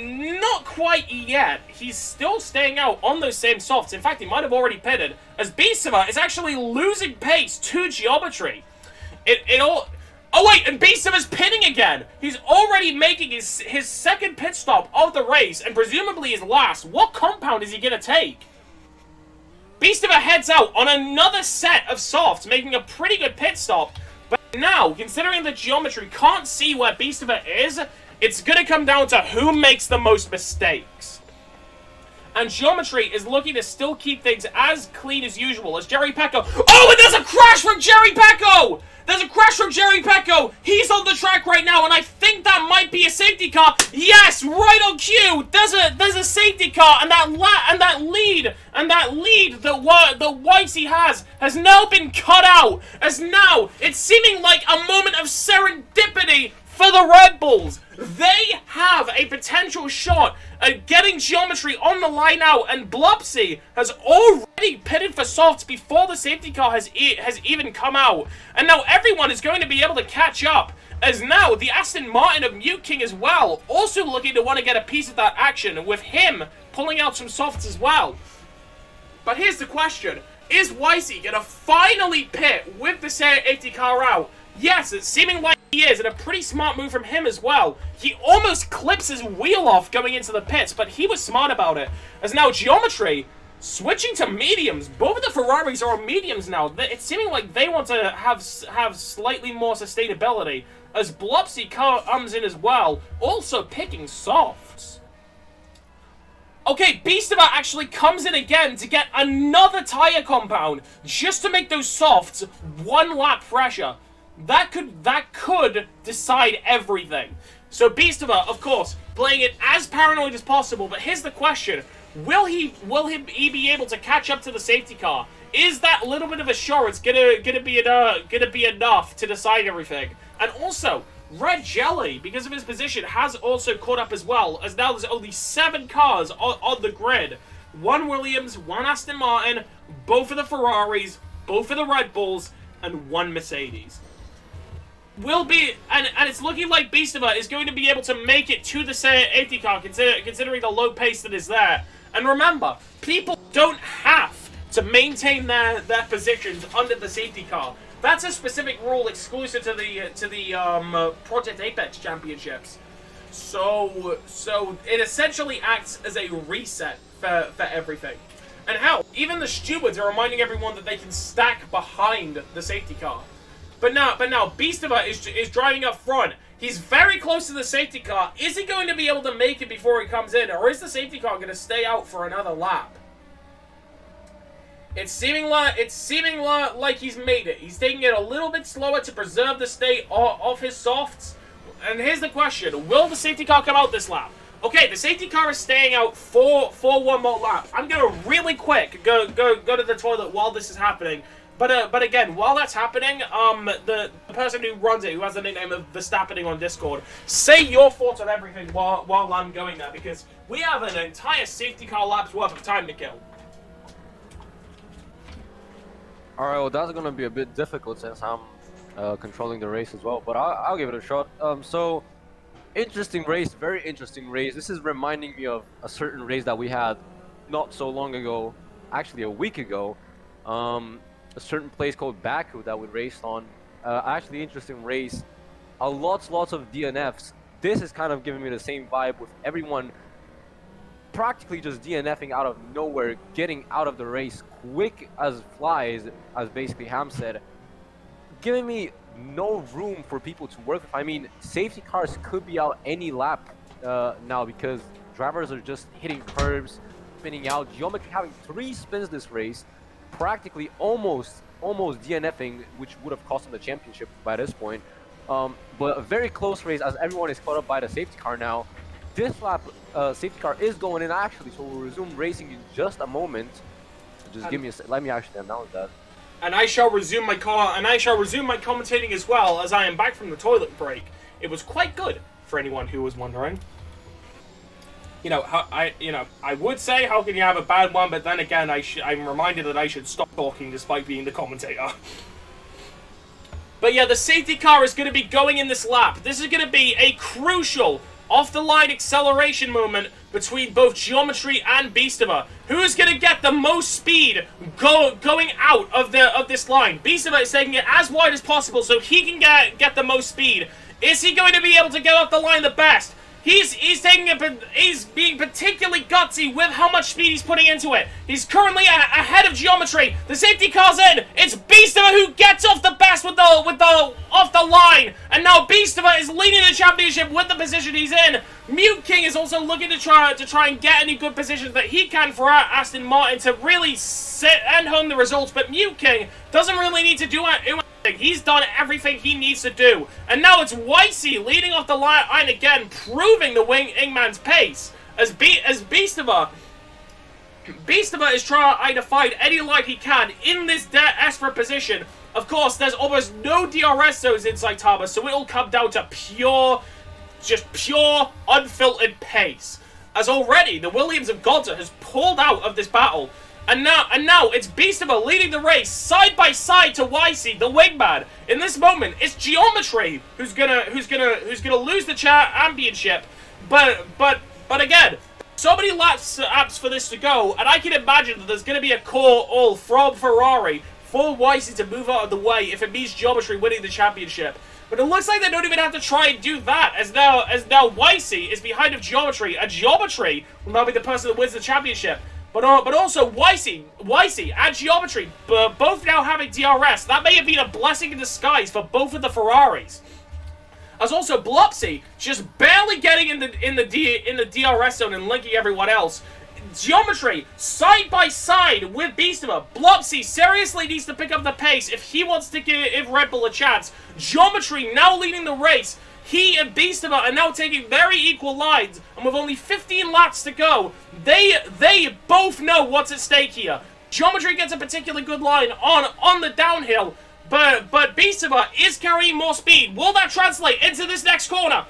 Not quite yet. He's still staying out on those same softs. In fact, he might have already pitted, as Beastiva is actually losing pace to Geometry. Oh wait, and Beastiva's pitting again! He's already making his second pit stop of the race, and presumably his last. What compound is he gonna take? Beastiva heads out on another set of softs, making a pretty good pit stop. But now, considering that Geometry can't see where Beastiva is, it's gonna come down to who makes the most mistakes. And Geometry is looking to still keep things as clean as usual as Jerry Pecco. Oh, and there's a crash from Jerry Pecco! There's a crash from Jerry Pecco! He's on the track right now, and I think that might be a safety car. Yes, right on cue! There's a safety car, and that lead that Weissy has now been cut out. As now, it's seeming like a moment of serendipity for the Red Bulls. They have a potential shot at getting Geometry on the line out, and Blupsy has already pitted for softs before the safety car has even come out. And now everyone is going to be able to catch up, as now the Aston Martin of Mute King as well, also looking to want to get a piece of that action, with him pulling out some softs as well. But here's the question. Is Weissy going to finally pit with the safety car out? Yes, it's seeming like he is, and a pretty smart move from him as well. He almost clips his wheel off going into the pits, but he was smart about it. As now Geometry switching to mediums. Both of the Ferraris are on mediums now. It's seeming like they want to have slightly more sustainability. As Blupsy comes in as well, also picking softs. Okay, Beastiva actually comes in again to get another tire compound, just to make those softs 1 lap fresher. That could decide everything. So Beastiva, of course, playing it as paranoid as possible. But here's the question: Will he be able to catch up to the safety car? Is that little bit of assurance gonna be enough to decide everything? And also, Red Jelly, because of his position, has also caught up as well. As now there's only 7 cars on the grid: 1 Williams, 1 Aston Martin, both of the Ferraris, both of the Red Bulls, and 1 Mercedes. And it's looking like Beastiva is going to be able to make it to the safety car, considering the low pace that is there. And remember, people don't have to maintain their positions under the safety car. That's a specific rule exclusive to the Project Apex Championships. So it essentially acts as a reset for everything. And hell, even the stewards are reminding everyone that they can stack behind the safety car. But now Beastiva is driving up front. He's very close to the safety car. Is he going to be able to make it before he comes in, or is the safety car going to stay out for another lap? It's seeming like he's made it. He's taking it a little bit slower to preserve the state of his softs. And here's the question: will the safety car come out this lap? Okay, the safety car is staying out for one more lap. I'm gonna really quick go to the toilet while this is happening. But again, while that's happening, the person who runs it, who has the nickname of Beastappening on Discord, say your thoughts on everything while I'm going there, because we have an entire safety car lap's worth of time to kill. Alright, well that's gonna be a bit difficult since I'm controlling the race as well, but I'll give it a shot. So, interesting race, very interesting race. This is reminding me of a certain race that we had not so long ago, actually a week ago. A certain place called Baku that we raced on. Actually interesting race. Lots of DNFs. This is kind of giving me the same vibe with everyone practically just DNFing out of nowhere, getting out of the race quick as flies, as basically Ham said, giving me no room for people to work with. I mean, safety cars could be out any lap now because drivers are just hitting curbs, spinning out. Geometry having 3 spins this race, practically almost DNFing, which would have cost him the championship by this point. But a very close race as everyone is caught up by the safety car now. This lap, safety car is going in actually, so we'll resume racing in just a moment. Just give me a sec. Let me actually announce that. And I shall resume my commentating as well, as I am back from the toilet break. It was quite good, for anyone who was wondering. I would say, how can you have a bad one? But then again, I'm reminded that I should stop talking despite being the commentator. But yeah, the safety car is going to be going in this lap. This is going to be a crucial off-the-line acceleration moment between both Geometry and Beastiva. Who's going to get the most speed going out of this line? Beastiva is taking it as wide as possible so he can get the most speed. Is he going to be able to get off the line the best? He's being particularly gutsy with how much speed he's putting into it. He's currently ahead of Geometry. The safety car's in. It's Beastiva who gets off the best with the off the line. And now Beastiva is leading the championship with the position he's in. Mute King is also looking to try and get any good positions that he can for Aston Martin to really sit and home the results. But Mute King doesn't really need to do anything. He's done everything he needs to do. And now it's Wycey leading off the line again, proving the Wingman's pace. As Beastiva is trying to find any line he can in this desperate position. Of course, there's almost no DRS zones inside Taba, so it'll come down to pure, unfiltered pace. As already, the Williams of Gonta has pulled out of this battle. And now it's Beastiva leading the race side by side to Wycey, the wingman. In this moment, it's Geometry who's gonna lose the championship. But again, so many laps for this to go, and I can imagine that there's gonna be a call from Ferrari for Wycey to move out of the way if it means Geometry winning the championship. But it looks like they don't even have to try and do that, as now Wycey is behind of Geometry, and Geometry will now be the person that wins the championship. But also, Wycey and Geometry, both now having DRS. That may have been a blessing in disguise for both of the Ferraris. As also, Blopsy just barely getting in the DRS zone and linking everyone else. Geometry, side by side with Beastiva. Blopsy seriously needs to pick up the pace if he wants to give Red Bull a chance. Geometry now leading the race. He and Beastiva are now taking very equal lines, and with only 15 laps to go, they both know what's at stake here. Geometry gets a particularly good line on the downhill, but Beastiva is carrying more speed. Will that translate into this next corner?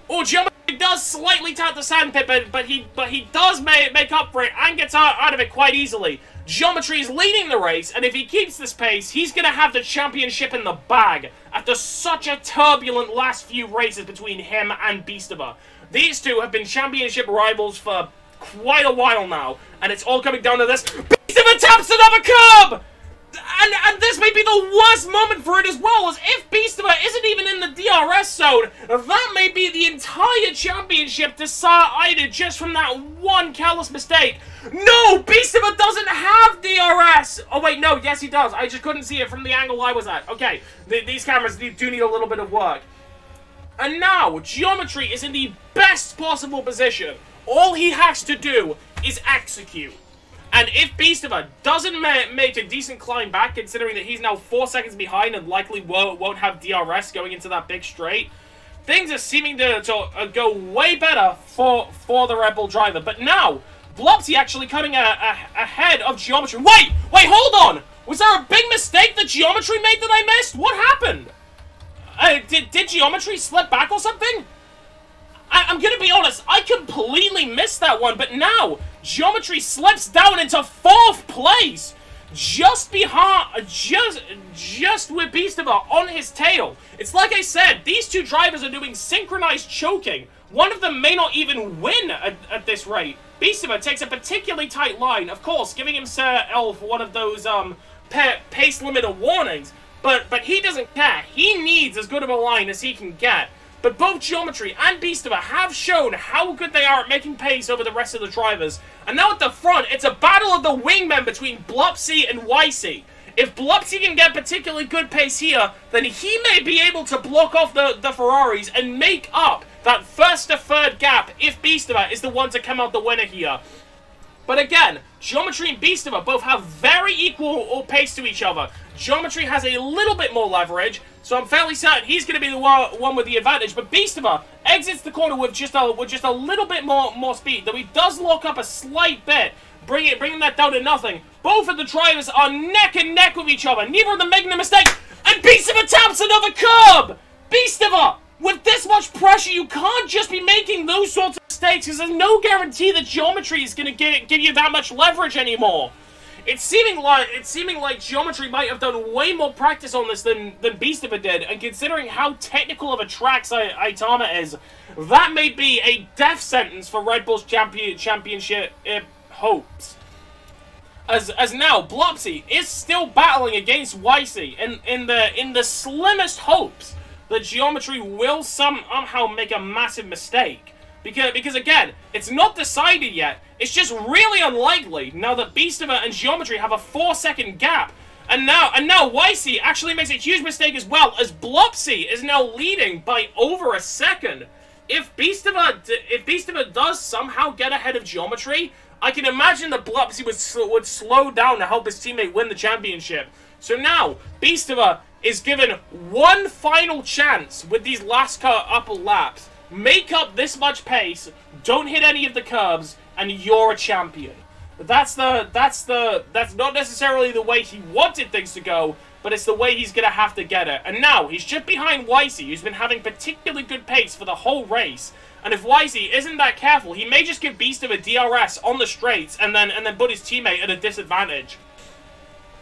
Or Geometry does slightly tap the sandpit, but he does make up for it and gets out of it quite easily. Geometry is leading the race, and if he keeps this pace, he's going to have the championship in the bag after such a turbulent last few races between him and Beastiva. These two have been championship rivals for quite a while now, and it's all coming down to this. Beastiva taps another curb! And this may be the worst moment for it as well, as if Beastiva isn't even in the DRS zone, that may be the entire championship decided just from that one careless mistake. No! Beastiva doesn't have DRS! Oh wait, no, yes he does. I just couldn't see it from the angle I was at. Okay, these cameras do need a little bit of work. And now, Geometry is in the best possible position. All he has to do is execute. And if Beastiva doesn't make a decent climb back, considering that he's now 4 seconds behind and likely won't have DRS going into that big straight, things are seeming to go way better for the Red Bull driver. But now, Blopsy actually coming ahead of Geometry. Wait, hold on! Was there a big mistake that Geometry made that I missed? What happened? Did Geometry slip back or something? I'm gonna be honest, I completely missed that one, but now, Geometry slips down into 4th place! Just behind, just with Beastiva on his tail. It's like I said, these two drivers are doing synchronized choking. One of them may not even win at this rate. Beastiva takes a particularly tight line, of course, giving himself one of those, pace limiter warnings. But he doesn't care. He needs as good of a line as he can get. But both Geometry and Beastiva have shown how good they are at making pace over the rest of the drivers. And now at the front, it's a battle of the wingmen between Blopsy and YC. If Blopsy can get particularly good pace here, then he may be able to block off the Ferraris and make up that 1st to 3rd gap if Beastiva is the one to come out the winner here. But again, Geometry and Beastiva both have very equal pace to each other. Geometry has a little bit more leverage, so I'm fairly certain he's going to be the one with the advantage. But Beastiva exits the corner with just a little bit more speed, though he does lock up a slight bit, bringing that down to nothing. Both of the drivers are neck and neck with each other, neither of them making a mistake, and Beastiva taps another curb! Beastiva! With this much pressure, you can't just be making those sorts of mistakes, because there's no guarantee that Geometry is going to give you that much leverage anymore. It's seeming like Geometry might have done way more practice on this than Beastiva did, and considering how technical of a track Saitama is, that may be a death sentence for Red Bull's championship hopes. As now, Blopsy is still battling against YC in the slimmest hopes that Geometry will somehow make a massive mistake. Because again, it's not decided yet. It's just really unlikely now that Beastiva and Geometry have a 4-second gap. And now YC actually makes a huge mistake as well, as Blopsy is now leading by over a second. If Beastiva does somehow get ahead of Geometry, I can imagine that Blopsy would slow down to help his teammate win the championship. So now, Beastiva is given one final chance with these last couple laps. Make up this much pace, don't hit any of the curbs, and you're a champion. That's not necessarily the way he wanted things to go, but it's the way he's gonna have to get it. And now, he's just behind YC, who's been having particularly good pace for the whole race. And if YC isn't that careful, he may just give Beastiva a DRS on the straights and then put his teammate at a disadvantage.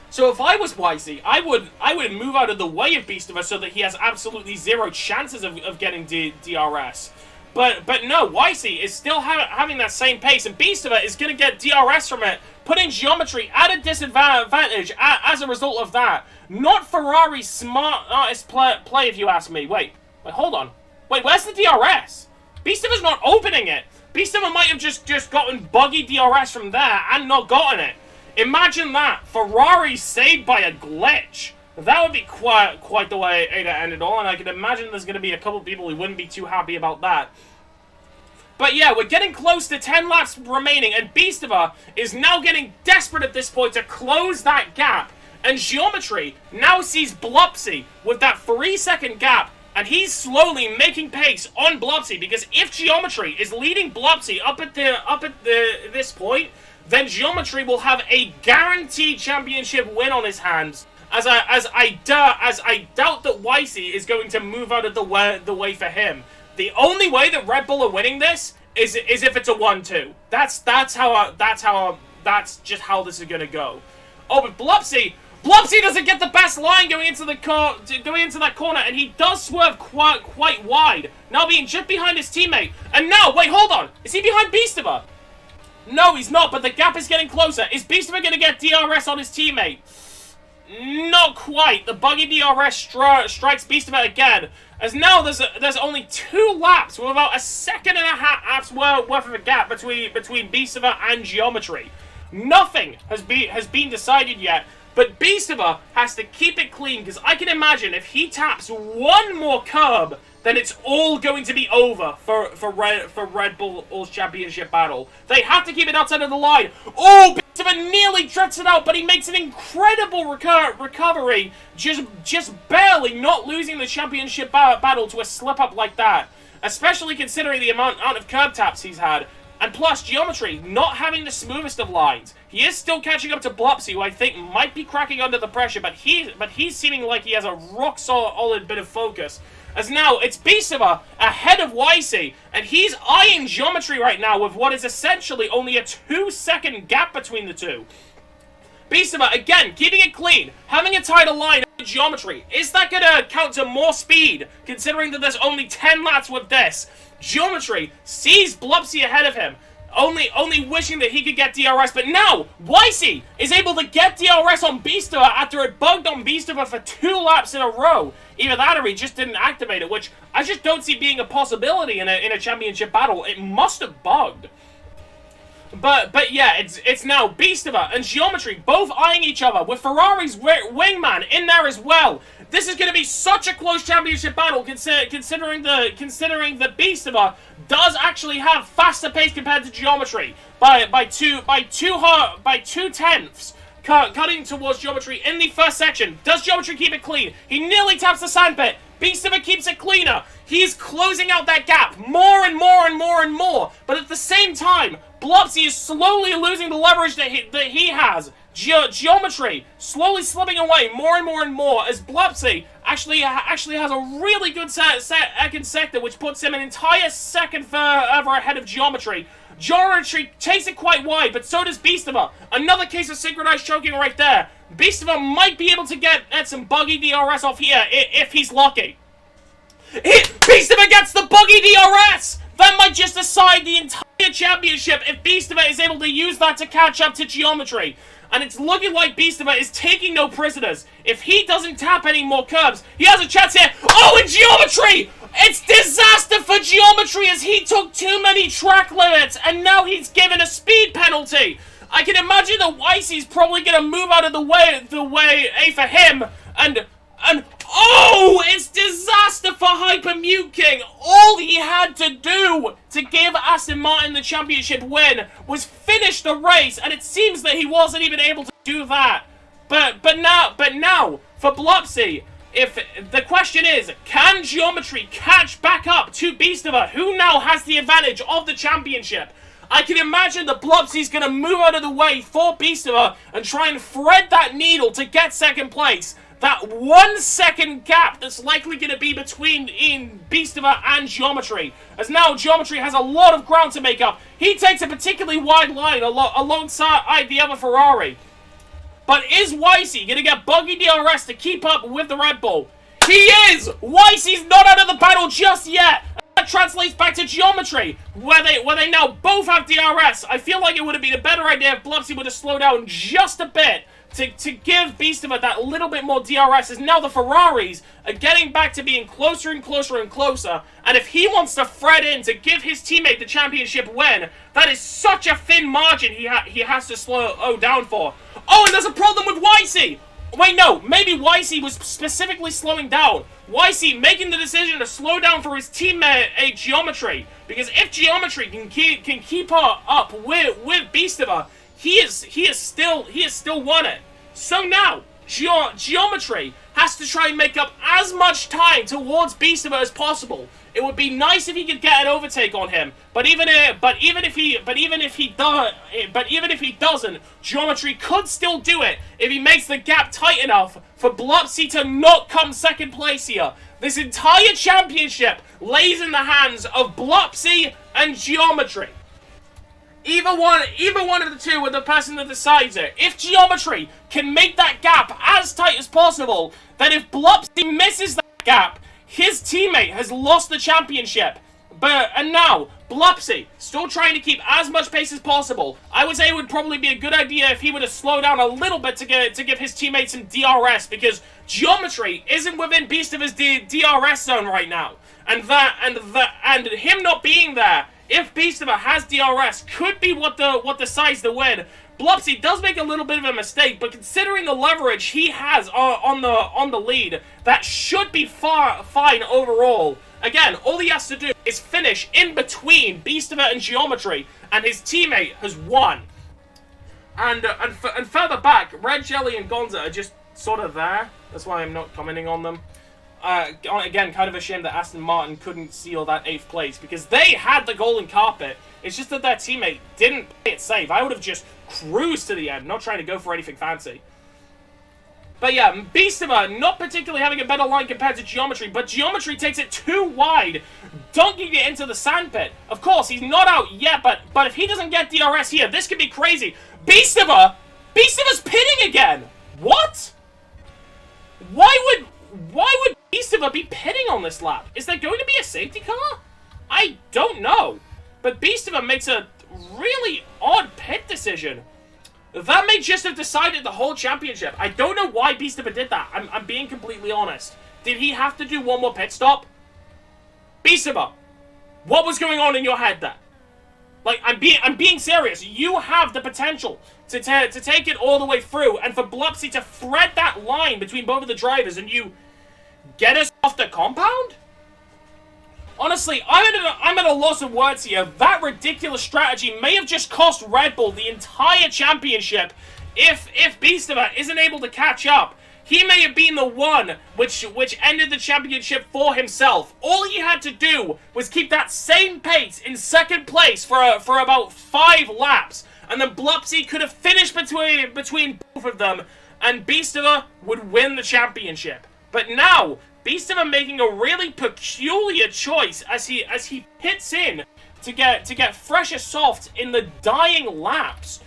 So if I was YC, I would move out of the way of Beastiva so that he has absolutely zero chances of getting DRS. But no, YC is still having that same pace, and Beastiva is going to get DRS from it, putting Geometry at a disadvantage as a result of that. Not Ferrari's smartest play, if you ask me. Wait, hold on. Wait, where's the DRS? Beastiva's not opening it. Beastiva might have just gotten buggy DRS from there and not gotten it. Imagine that. Ferrari saved by a glitch. That would be quite the way to end it all, and I can imagine there's going to be a couple people who wouldn't be too happy about that. But yeah, we're getting close to 10 laps remaining, and Beastiva is now getting desperate at this point to close that gap. And Geometry now sees Blopsy with that 3-second gap, and he's slowly making pace on Blopsy, because if Geometry is leading Blopsy up at this point, then Geometry will have a guaranteed championship win on his hands. As I doubt that YC is going to move out of the way for him. The only way that Red Bull are winning this is if it's a 1-2. That's just how this is gonna go. Oh, but Blopsy doesn't get the best line going into that corner, and he does swerve quite wide, now being just behind his teammate. And now, wait, hold on, is he behind Beastiva? No, he's not, but the gap is getting closer. Is Beastiva going to get DRS on his teammate? not quite. The buggy DRS strikes Beastiva again, as now there's only 2 laps with about a second and a half worth of a gap between Beastiva and Geometry. Nothing has been decided yet, but Beastiva has to keep it clean, because I can imagine if he taps one more curb, then it's all going to be over for Red Bull's championship battle. They have to keep it outside of the line. Oh, Beastiva nearly drifts it out, but he makes an incredible recovery, just barely not losing the championship battle to a slip-up like that, especially considering the amount of curb taps he's had. And plus, Geometry not having the smoothest of lines. He is still catching up to Blopsy, who I think might be cracking under the pressure, but he's seeming like he has a rock-solid bit of focus. As now, it's Beastiva ahead of YC, and he's eyeing Geometry right now with what is essentially only a 2-second gap between the two. Beastiva, again, keeping it clean, having a tighter line of Geometry. Is that going to count to more speed, considering that there's only 10 laps with this? Geometry sees Blopsy ahead of him, only wishing that he could get DRS, but now, YC is able to get DRS on Beastiva after it bugged on Beastiva for 2 laps in a row. Either that or he just didn't activate it, which I just don't see being a possibility in a championship battle. It must have bugged. But yeah, it's now Beastiva and Geometry both eyeing each other, with Ferrari's wingman in there as well. This is going to be such a close championship battle, considering that Beastiva does actually have faster pace compared to Geometry by 2 tenths. Cutting towards Geometry in the first section. Does Geometry keep it clean? He nearly taps the sandpit. Beastiva keeps it cleaner. He's closing out that gap more and more and more and more. But at the same time, Blopsy is slowly losing the leverage that he has. Geometry slowly slipping away more and more and more, as Blopsy actually has a really good second sector, which puts him an entire second further ahead of Geometry. Geometry takes it quite wide, but so does Beastiva. Another case of synchronized choking right there. Beastiva might be able to get some buggy DRS off here if he's lucky. Beastiva gets the buggy DRS! That might just decide the entire championship if Beastiva is able to use that to catch up to Geometry. And it's looking like Beastiva is taking no prisoners. If he doesn't tap any more curbs, he has a chance here. Oh, and Geometry! It's disaster for Geometry, as he took too many track limits, and now he's given a speed penalty. I can imagine that YC's probably going to move out of the way for him, and oh, it's disaster for Hyper Mute King. All he had to do to give Aston Martin the championship win was finish the race, and it seems that he wasn't even able to do that. But now for Blopsy, if the question is, can Geometry catch back up to Beastiva, who now has the advantage of the championship? I can imagine that Blopsy's going to move out of the way for Beastiva and try and thread that needle to get second place. That 1 second gap that's likely going to be between Beastiva and Geometry. As now Geometry has a lot of ground to make up. He takes a particularly wide line alongside the other Ferrari. But is YC going to get buggy DRS to keep up with the Red Bull? He is! YC's not out of the battle just yet! That translates back to Geometry, where they now both have DRS. I feel like it would have been a better idea if Blopsy would have slowed down just a bit to give Beastiva that little bit more DRS, as now the Ferraris are getting back to being closer and closer and closer, and if he wants to thread in to give his teammate the championship win, that is such a thin margin he has to slow down for. Oh, and there's a problem with YC! Wait, no, maybe YC was specifically slowing down. YC making the decision to slow down for his teammate Geometry, because if Geometry can keep up with Beastiva, he has still won it. So now Geometry has to try and make up as much time towards Beastiva as possible. It would be nice if he could get an overtake on him, but even if he doesn't, Geometry could still do it if he makes the gap tight enough for Blopsy to not come second place here. This entire championship lays in the hands of Blopsy and Geometry. Either one of the two are the person that decides it. If Geometry can make that gap as tight as possible, then if Blopsy misses that gap, his teammate has lost the championship. And now, Blupsy, still trying to keep as much pace as possible. I would say it would probably be a good idea if he were to slow down a little bit to give his teammates some DRS, because Geometry isn't within Beastiva's DRS zone right now. And him not being there, if Beastiva has DRS, could be what decides the win. Blupsy does make a little bit of a mistake, but considering the leverage he has on the lead, that should be fine overall. Again, all he has to do is finish in between Beastiva and Geometry, and his teammate has won. And further back, Red Jelly and Gonza are just sort of there. That's why I'm not commenting on them. Again, kind of a shame that Aston Martin couldn't seal that 8th place, because they had the golden carpet. It's just that their teammate didn't play it safe. I would have just cruised to the end, not trying to go for anything fancy. But yeah, Beastiva not particularly having a better line compared to Geometry, but Geometry takes it too wide, dunking it into the sandpit. Of course, he's not out yet, but if he doesn't get DRS here, this could be crazy. Beastiva's pitting again! What? Why would Beastiva be pitting on this lap? Is there going to be a safety car? I don't know. But Beastiva makes a really odd pit decision. That may just have decided the whole championship. I don't know why Beastiva did that. I'm being completely honest. Did he have to do one more pit stop? Beastiva, what was going on in your head there? Like, I'm being serious. You have the potential to take it all the way through, and for Blupsy to thread that line between both of the drivers, and you get us off the compound? Honestly, I'm at a loss of words here. That ridiculous strategy may have just cost Red Bull the entire championship. If Beastiva isn't able to catch up, he may have been the one which ended the championship for himself. All he had to do was keep that same pace in 2nd place for about 5 laps, and then Blupsy could have finished between both of them, and Beastiva would win the championship. But now, Beastiva making a really peculiar choice as he pits in to get fresher soft in the dying laps.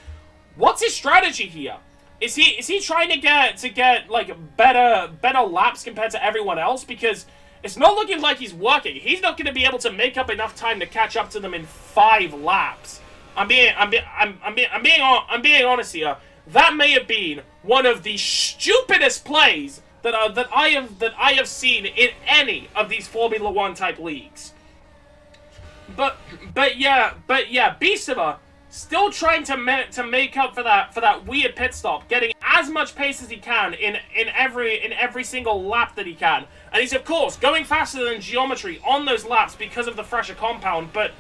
What's his strategy here? Is he trying to get like better laps compared to everyone else? Because it's not looking like he's working. He's not going to be able to make up enough time to catch up to them in 5 laps. I'm being honest here. That may have been one of the stupidest plays that I have seen in any of these Formula 1 type leagues. But yeah, Beastiva still trying to make up for that weird pit stop, getting as much pace as he can in every single lap that he can, and he's of course going faster than Geometry on those laps because of the fresher compound. But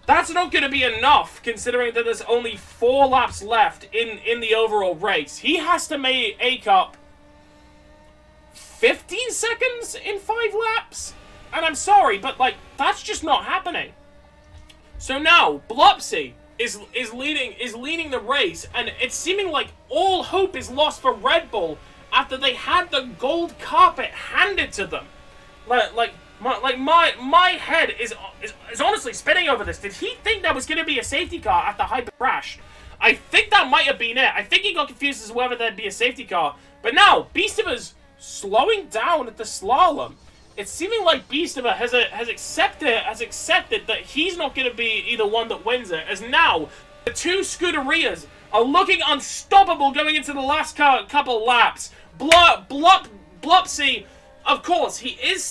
that's not going to be enough, considering that there's only 4 laps left in the overall race. He has to make up 15 seconds in 5 laps? And I'm sorry, but like, that's just not happening. So now, Blupsy is leading the race, and it's seeming like all hope is lost for Red Bull after they had the gold carpet handed to them. My head is honestly spinning over this. Did he think there was going to be a safety car after Hyper crashed? I think that might have been it. I think he got confused as to whether there'd be a safety car. But now, Beastiva's slowing down at the slalom. It's seeming like Beastiva has accepted that he's not going to be either one that wins it, as now the 2 Scuderias are looking unstoppable going into the last couple laps. Blupsy, of course, he is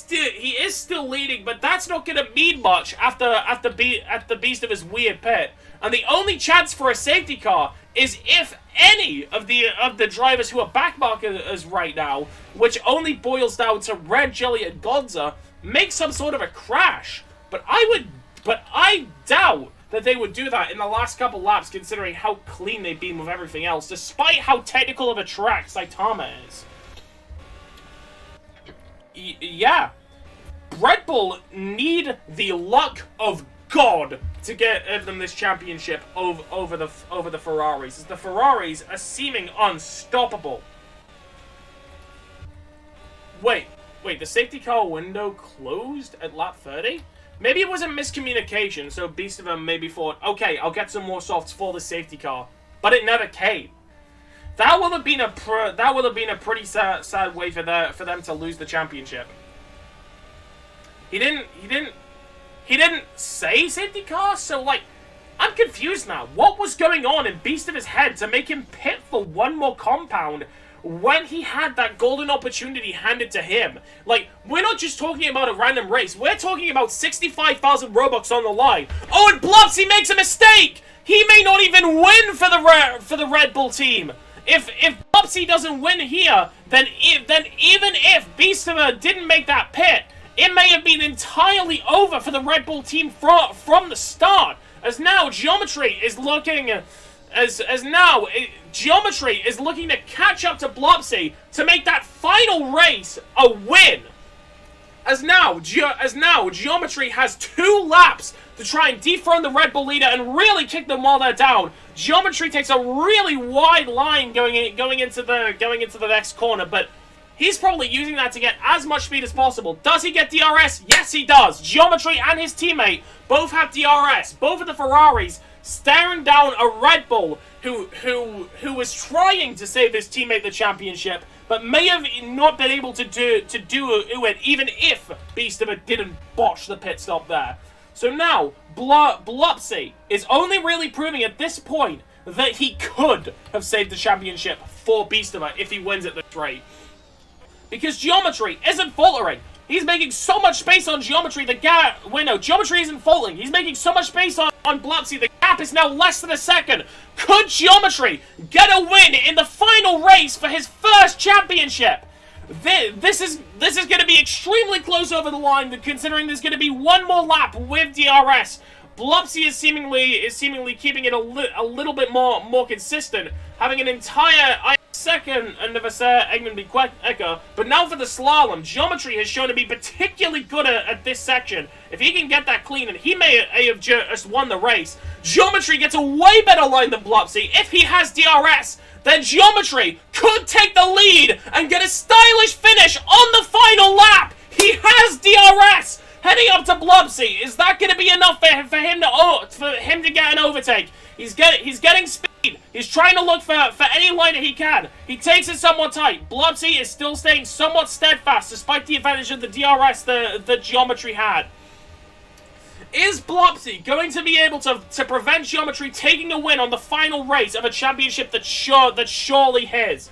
still leading, but that's not going to mean much after Beastiva's weird pit. And the only chance for a safety car is if any of the drivers who are backmarkers right now, which only boils down to Red Jelly and Gonza, make some sort of a crash. But I doubt that they would do that in the last couple laps, considering how clean they've been with everything else, despite how technical of a track Saitama is. Yeah, Red Bull need the luck of God to get them this championship over the Ferraris, as the Ferraris are seeming unstoppable. Wait, the safety car window closed at lap 30? Maybe it was a miscommunication, so Beastiva maybe thought, okay, I'll get some more softs for the safety car, but it never came. That would have been a pretty sad way for them to lose the championship. He He didn't say safety car, so, like, I'm confused now. What was going on in Beastiva's head to make him pit for one more compound when he had that golden opportunity handed to him? Like, we're not just talking about a random race. We're talking about 65,000 Robux on the line. Oh, and Blopsy makes a mistake! He may not even win for the Red Bull team. If Blopsy doesn't win here, then even if Beastiva didn't make that pit, it may have been entirely over for the Red Bull team from the start. As now, Geometry is looking Geometry is looking to catch up to Blopsy to make that final race a win. As now, Geometry has 2 laps to try and dethrone the Red Bull leader and really kick them while they're down. Geometry takes a really wide line going into the next corner, but he's probably using that to get as much speed as possible. Does he get DRS? Yes, he does. Geometry and his teammate both have DRS. Both of the Ferraris staring down a Red Bull who was trying to save his teammate the championship, but may have not been able to do it even if Beastiva didn't botch the pit stop there. So now, Blopsy is only really proving at this point that he could have saved the championship for Beastiva if he wins at this rate. Because Geometry isn't faltering. He's making so much space on Geometry, Geometry isn't falling. He's making so much space on Blopsy, the gap is now less than a second. Could Geometry get a win in the final race for his first championship? This is going to be extremely close over the line, considering there's going to be one more lap with DRS. Blopsy is seemingly keeping it a little bit more consistent, having an entire second under Eggman be quicker. But now for the slalom, Geometry has shown to be particularly good at this section. If he can get that clean, and he may have just won the race. Geometry gets a way better line than Blopsy. If he has DRS, then Geometry could take the lead and get a stylish finish on the final lap. He has DRS. Heading up to Blopsy. Is that going to be enough for him to get an overtake? He's getting speed. He's trying to look for any line that he can. He takes it somewhat tight. Blopsy is still staying somewhat steadfast despite the advantage of the DRS the Geometry had. Is Blopsy going to be able to prevent Geometry taking a win on the final race of a championship that's surely his?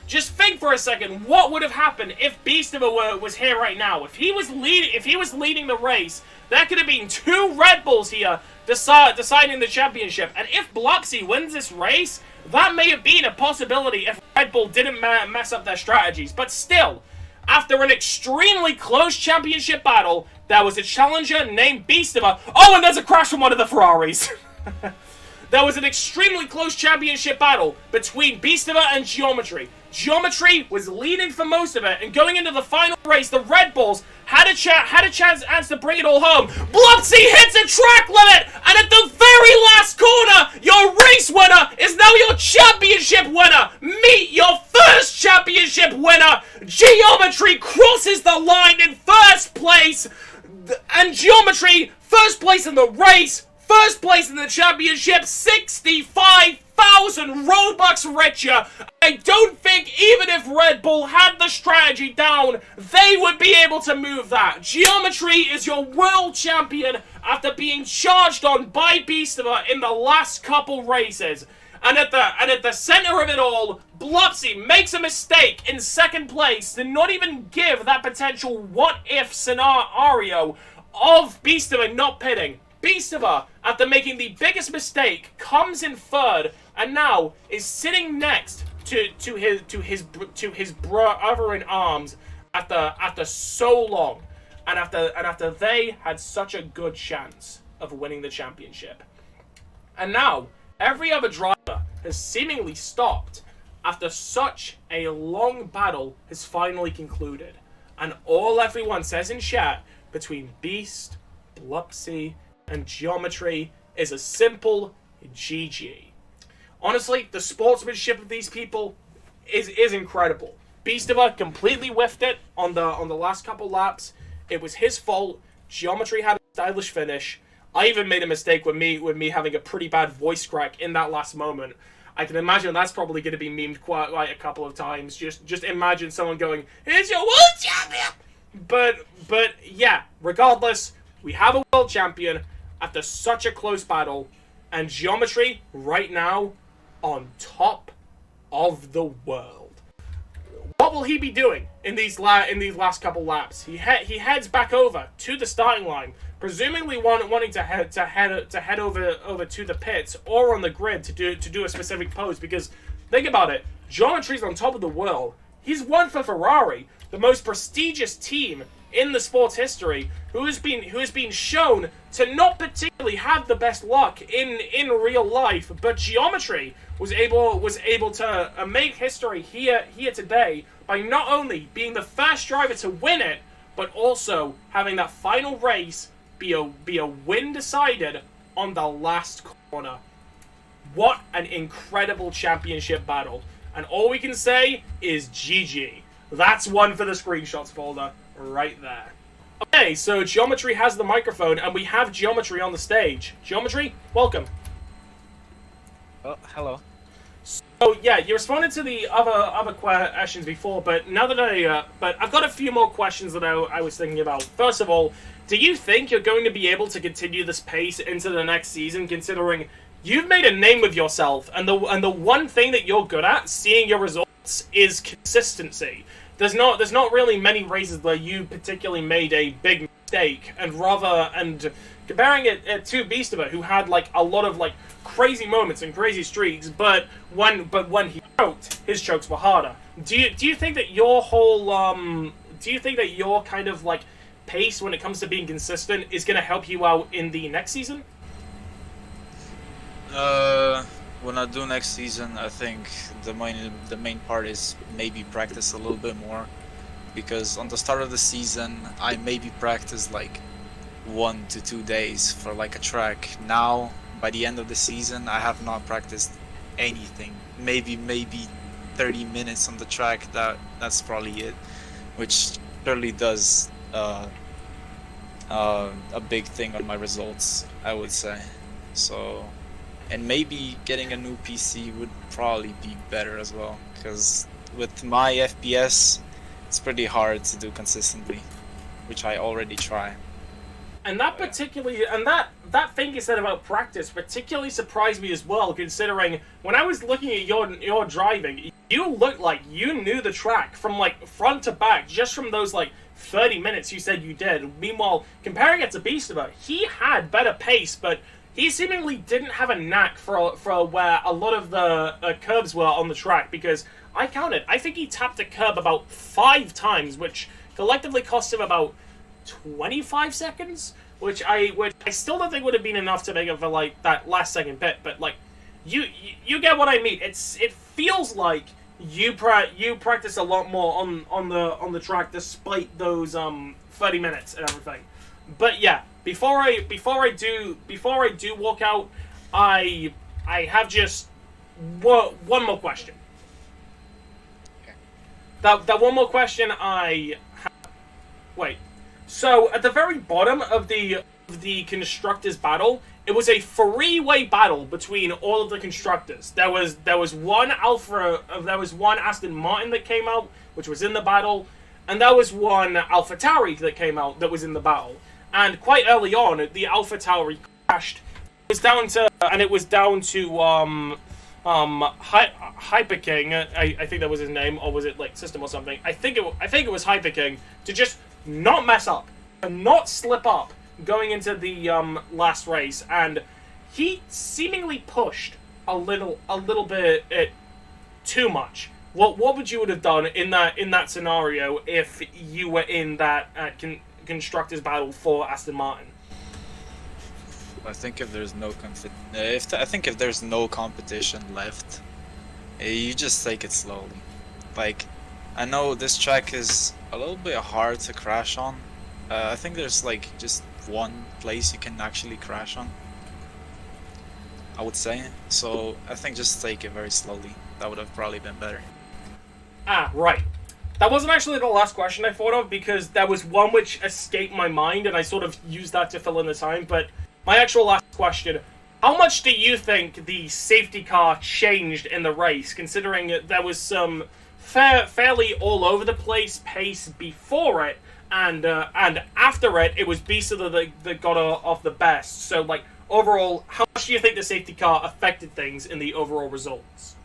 Just think for a second, what would have happened if Beastiva was here right now? If he was leading the race, there could have been 2 Red Bulls here deciding the championship. And if Blopsy wins this race, that may have been a possibility if Red Bull didn't mess up their strategies. But still, after an extremely close championship battle, there was a challenger named Beastiva. Oh, and there's a crash from one of the Ferraris. There was an extremely close championship battle between Beastiva and Geometry. Geometry was leading for most of it, and going into the final race, the Red Bulls had a chance to bring it all home. Blopsy hits a track limit, and at the very last corner, your race winner is now your championship winner. Meet your first championship winner. Geometry crosses the line in first place, and Geometry, first place in the race, first place in the championship, 65,000 Robux richer. I don't think even if Red Bull had the strategy down, they would be able to move that. Geometry is your world champion after being charged on by Beastiva in the last couple races. And at the center of it all, Blopsy makes a mistake in second place to not even give that potential what-if scenario of Beastiva not pitting. Beastiva, after making the biggest mistake, comes in third and now is sitting next to his brother in arms after so long, and after they had such a good chance of winning the championship. And now every other driver has seemingly stopped after such a long battle has finally concluded, and all everyone says in chat between Beast, Blopsy, and Geometry is a simple GG. Honestly, the sportsmanship of these people is incredible. Beastiva completely whiffed it on the last couple laps. It was his fault. Geometry had a stylish finish. I even made a mistake with me having a pretty bad voice crack in that last moment. I can imagine that's probably going to be memed quite a couple of times. Just imagine someone going, "Here's your world champion!" But yeah, regardless, We have a world champion after such a close battle, and Geometry right now on top of the world. What will he be doing in these last couple laps? He heads back over to the starting line, presumably wanting to head over to the pits or on the grid to do a specific pose. Because think about it, Geometry's on top of the world. He's won for Ferrari, the most prestigious team in the sport's history, who has been shown to not particularly have the best luck in real life. But Geometry was able to make history here today by not only being the first driver to win it, but also having that final race be a win decided on the last corner. What an incredible championship battle. And all we can say is GG. That's one for the screenshots folder right there. Okay, so Geometry has the microphone, and we have Geometry on the stage. Geometry, welcome. Oh, hello. So yeah, you responded to the other questions before, but now that but I've got a few more questions that I was thinking about. First of all, do you think you're going to be able to continue this pace into the next season, considering you've made a name with yourself, and the one thing that you're good at, seeing your results, is consistency. There's not really many races where you particularly made a big mistake, and comparing it to Beastiva, who had like a lot of like crazy moments and crazy streaks, but when he choked, his chokes were harder. Do you think that your kind of like pace when it comes to being consistent is going to help you out in the next season? When I do next season, I think the main part is maybe practice a little bit more, because on the start of the season I maybe practiced like 1 to 2 days for like a track. Now by the end of the season I have not practiced anything. Maybe 30 minutes on the track. That's probably it, which surely does a big thing on my results, I would say. So. And maybe getting a new PC would probably be better as well, because with my FPS, it's pretty hard to do consistently, which I already try. And that that thing you said about practice particularly surprised me as well, considering when I was looking at your driving, you looked like you knew the track from like front to back, just from those like 30 minutes you said you did. Meanwhile, comparing it to Beastiva, he had better pace, but he seemingly didn't have a knack for where a lot of the curves were on the track, because I counted. I think he tapped a curb about 5 times, which collectively cost him about 25 seconds, which I still don't think would have been enough to make up for like that last second bit. But like, you get what I mean. It feels like you practice a lot more on the track despite those 30 minutes and everything. But yeah. Before I do walk out, I have just one more question. Okay. That one more question I have. Wait. So at the very bottom of the constructors battle, it was a 3-way battle between all of the constructors. There was one Aston Martin that came out, which was in the battle, and there was one AlphaTauri that came out that was in the battle. And quite early on, the AlphaTauri crashed. It was down to Hyper King. I think that was his name, or was it like System or something? I think it was Hyper King, to just not mess up and not slip up going into the last race. And he seemingly pushed a little bit too much. What would you have done in that scenario if you were in that constructors battle for Aston Martin? I think if there's no competition left, you just take it slowly. Like, I know this track is a little bit hard to crash on. I think there's like just one place you can actually crash on, I would say. So I think just take it very slowly. That would have probably been better. Ah, right. That wasn't actually the last question I thought of, because there was one which escaped my mind, and I sort of used that to fill in the time. But my actual last question, how much do you think the safety car changed in the race, considering there was some fairly all over the place pace before it, and after it was Beastiva that got off the best. So, like, overall, how much do you think the safety car affected things in the overall results?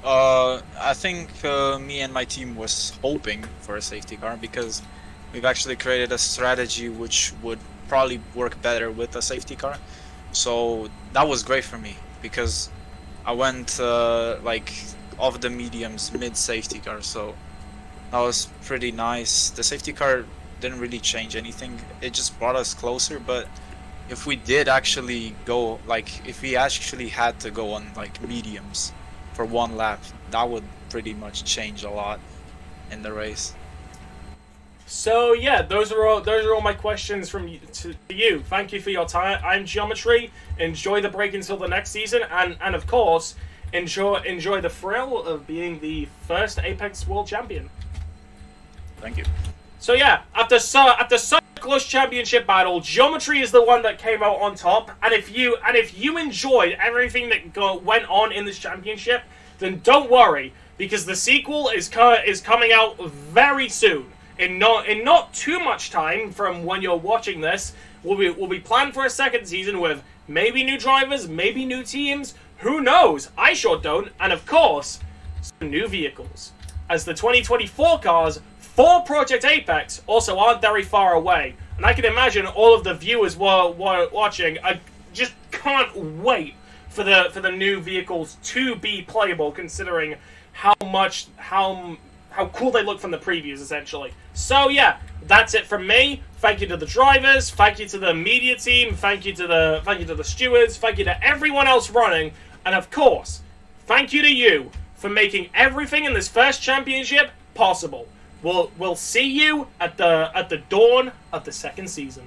I think me and my team was hoping for a safety car because we've actually created a strategy which would probably work better with a safety car. So that was great for me because I went like off the mediums mid safety car, so that was pretty nice. The safety car didn't really change anything, it just brought us closer. But if we did actually go, like if we actually had to go on like mediums for one lap, that would pretty much change a lot in the race. So yeah, those are all my questions from to you. Thank you for your time. I'm Geometry. Enjoy the break until the next season, and of course, enjoy the thrill of being the first Apex World Champion. Thank you. So yeah, after such a close championship battle, Geometry is the one that came out on top. And if you enjoyed everything that went on in this championship, then don't worry, because the sequel is coming out very soon. In not too much time from when you're watching this, we'll be planned for a second season with maybe new drivers, maybe new teams. Who knows? I sure don't. And of course, some new vehicles, as the 2024 cars for Project Apex also aren't very far away. And I can imagine all of the viewers were watching. I just can't wait for the new vehicles to be playable, considering how cool they look from the previews, essentially. So yeah, that's it from me. Thank you to the drivers, thank you to the media team, thank you to the stewards, thank you to everyone else running, and of course, thank you to you for making everything in this first championship possible. We'll see you at the dawn of the second season.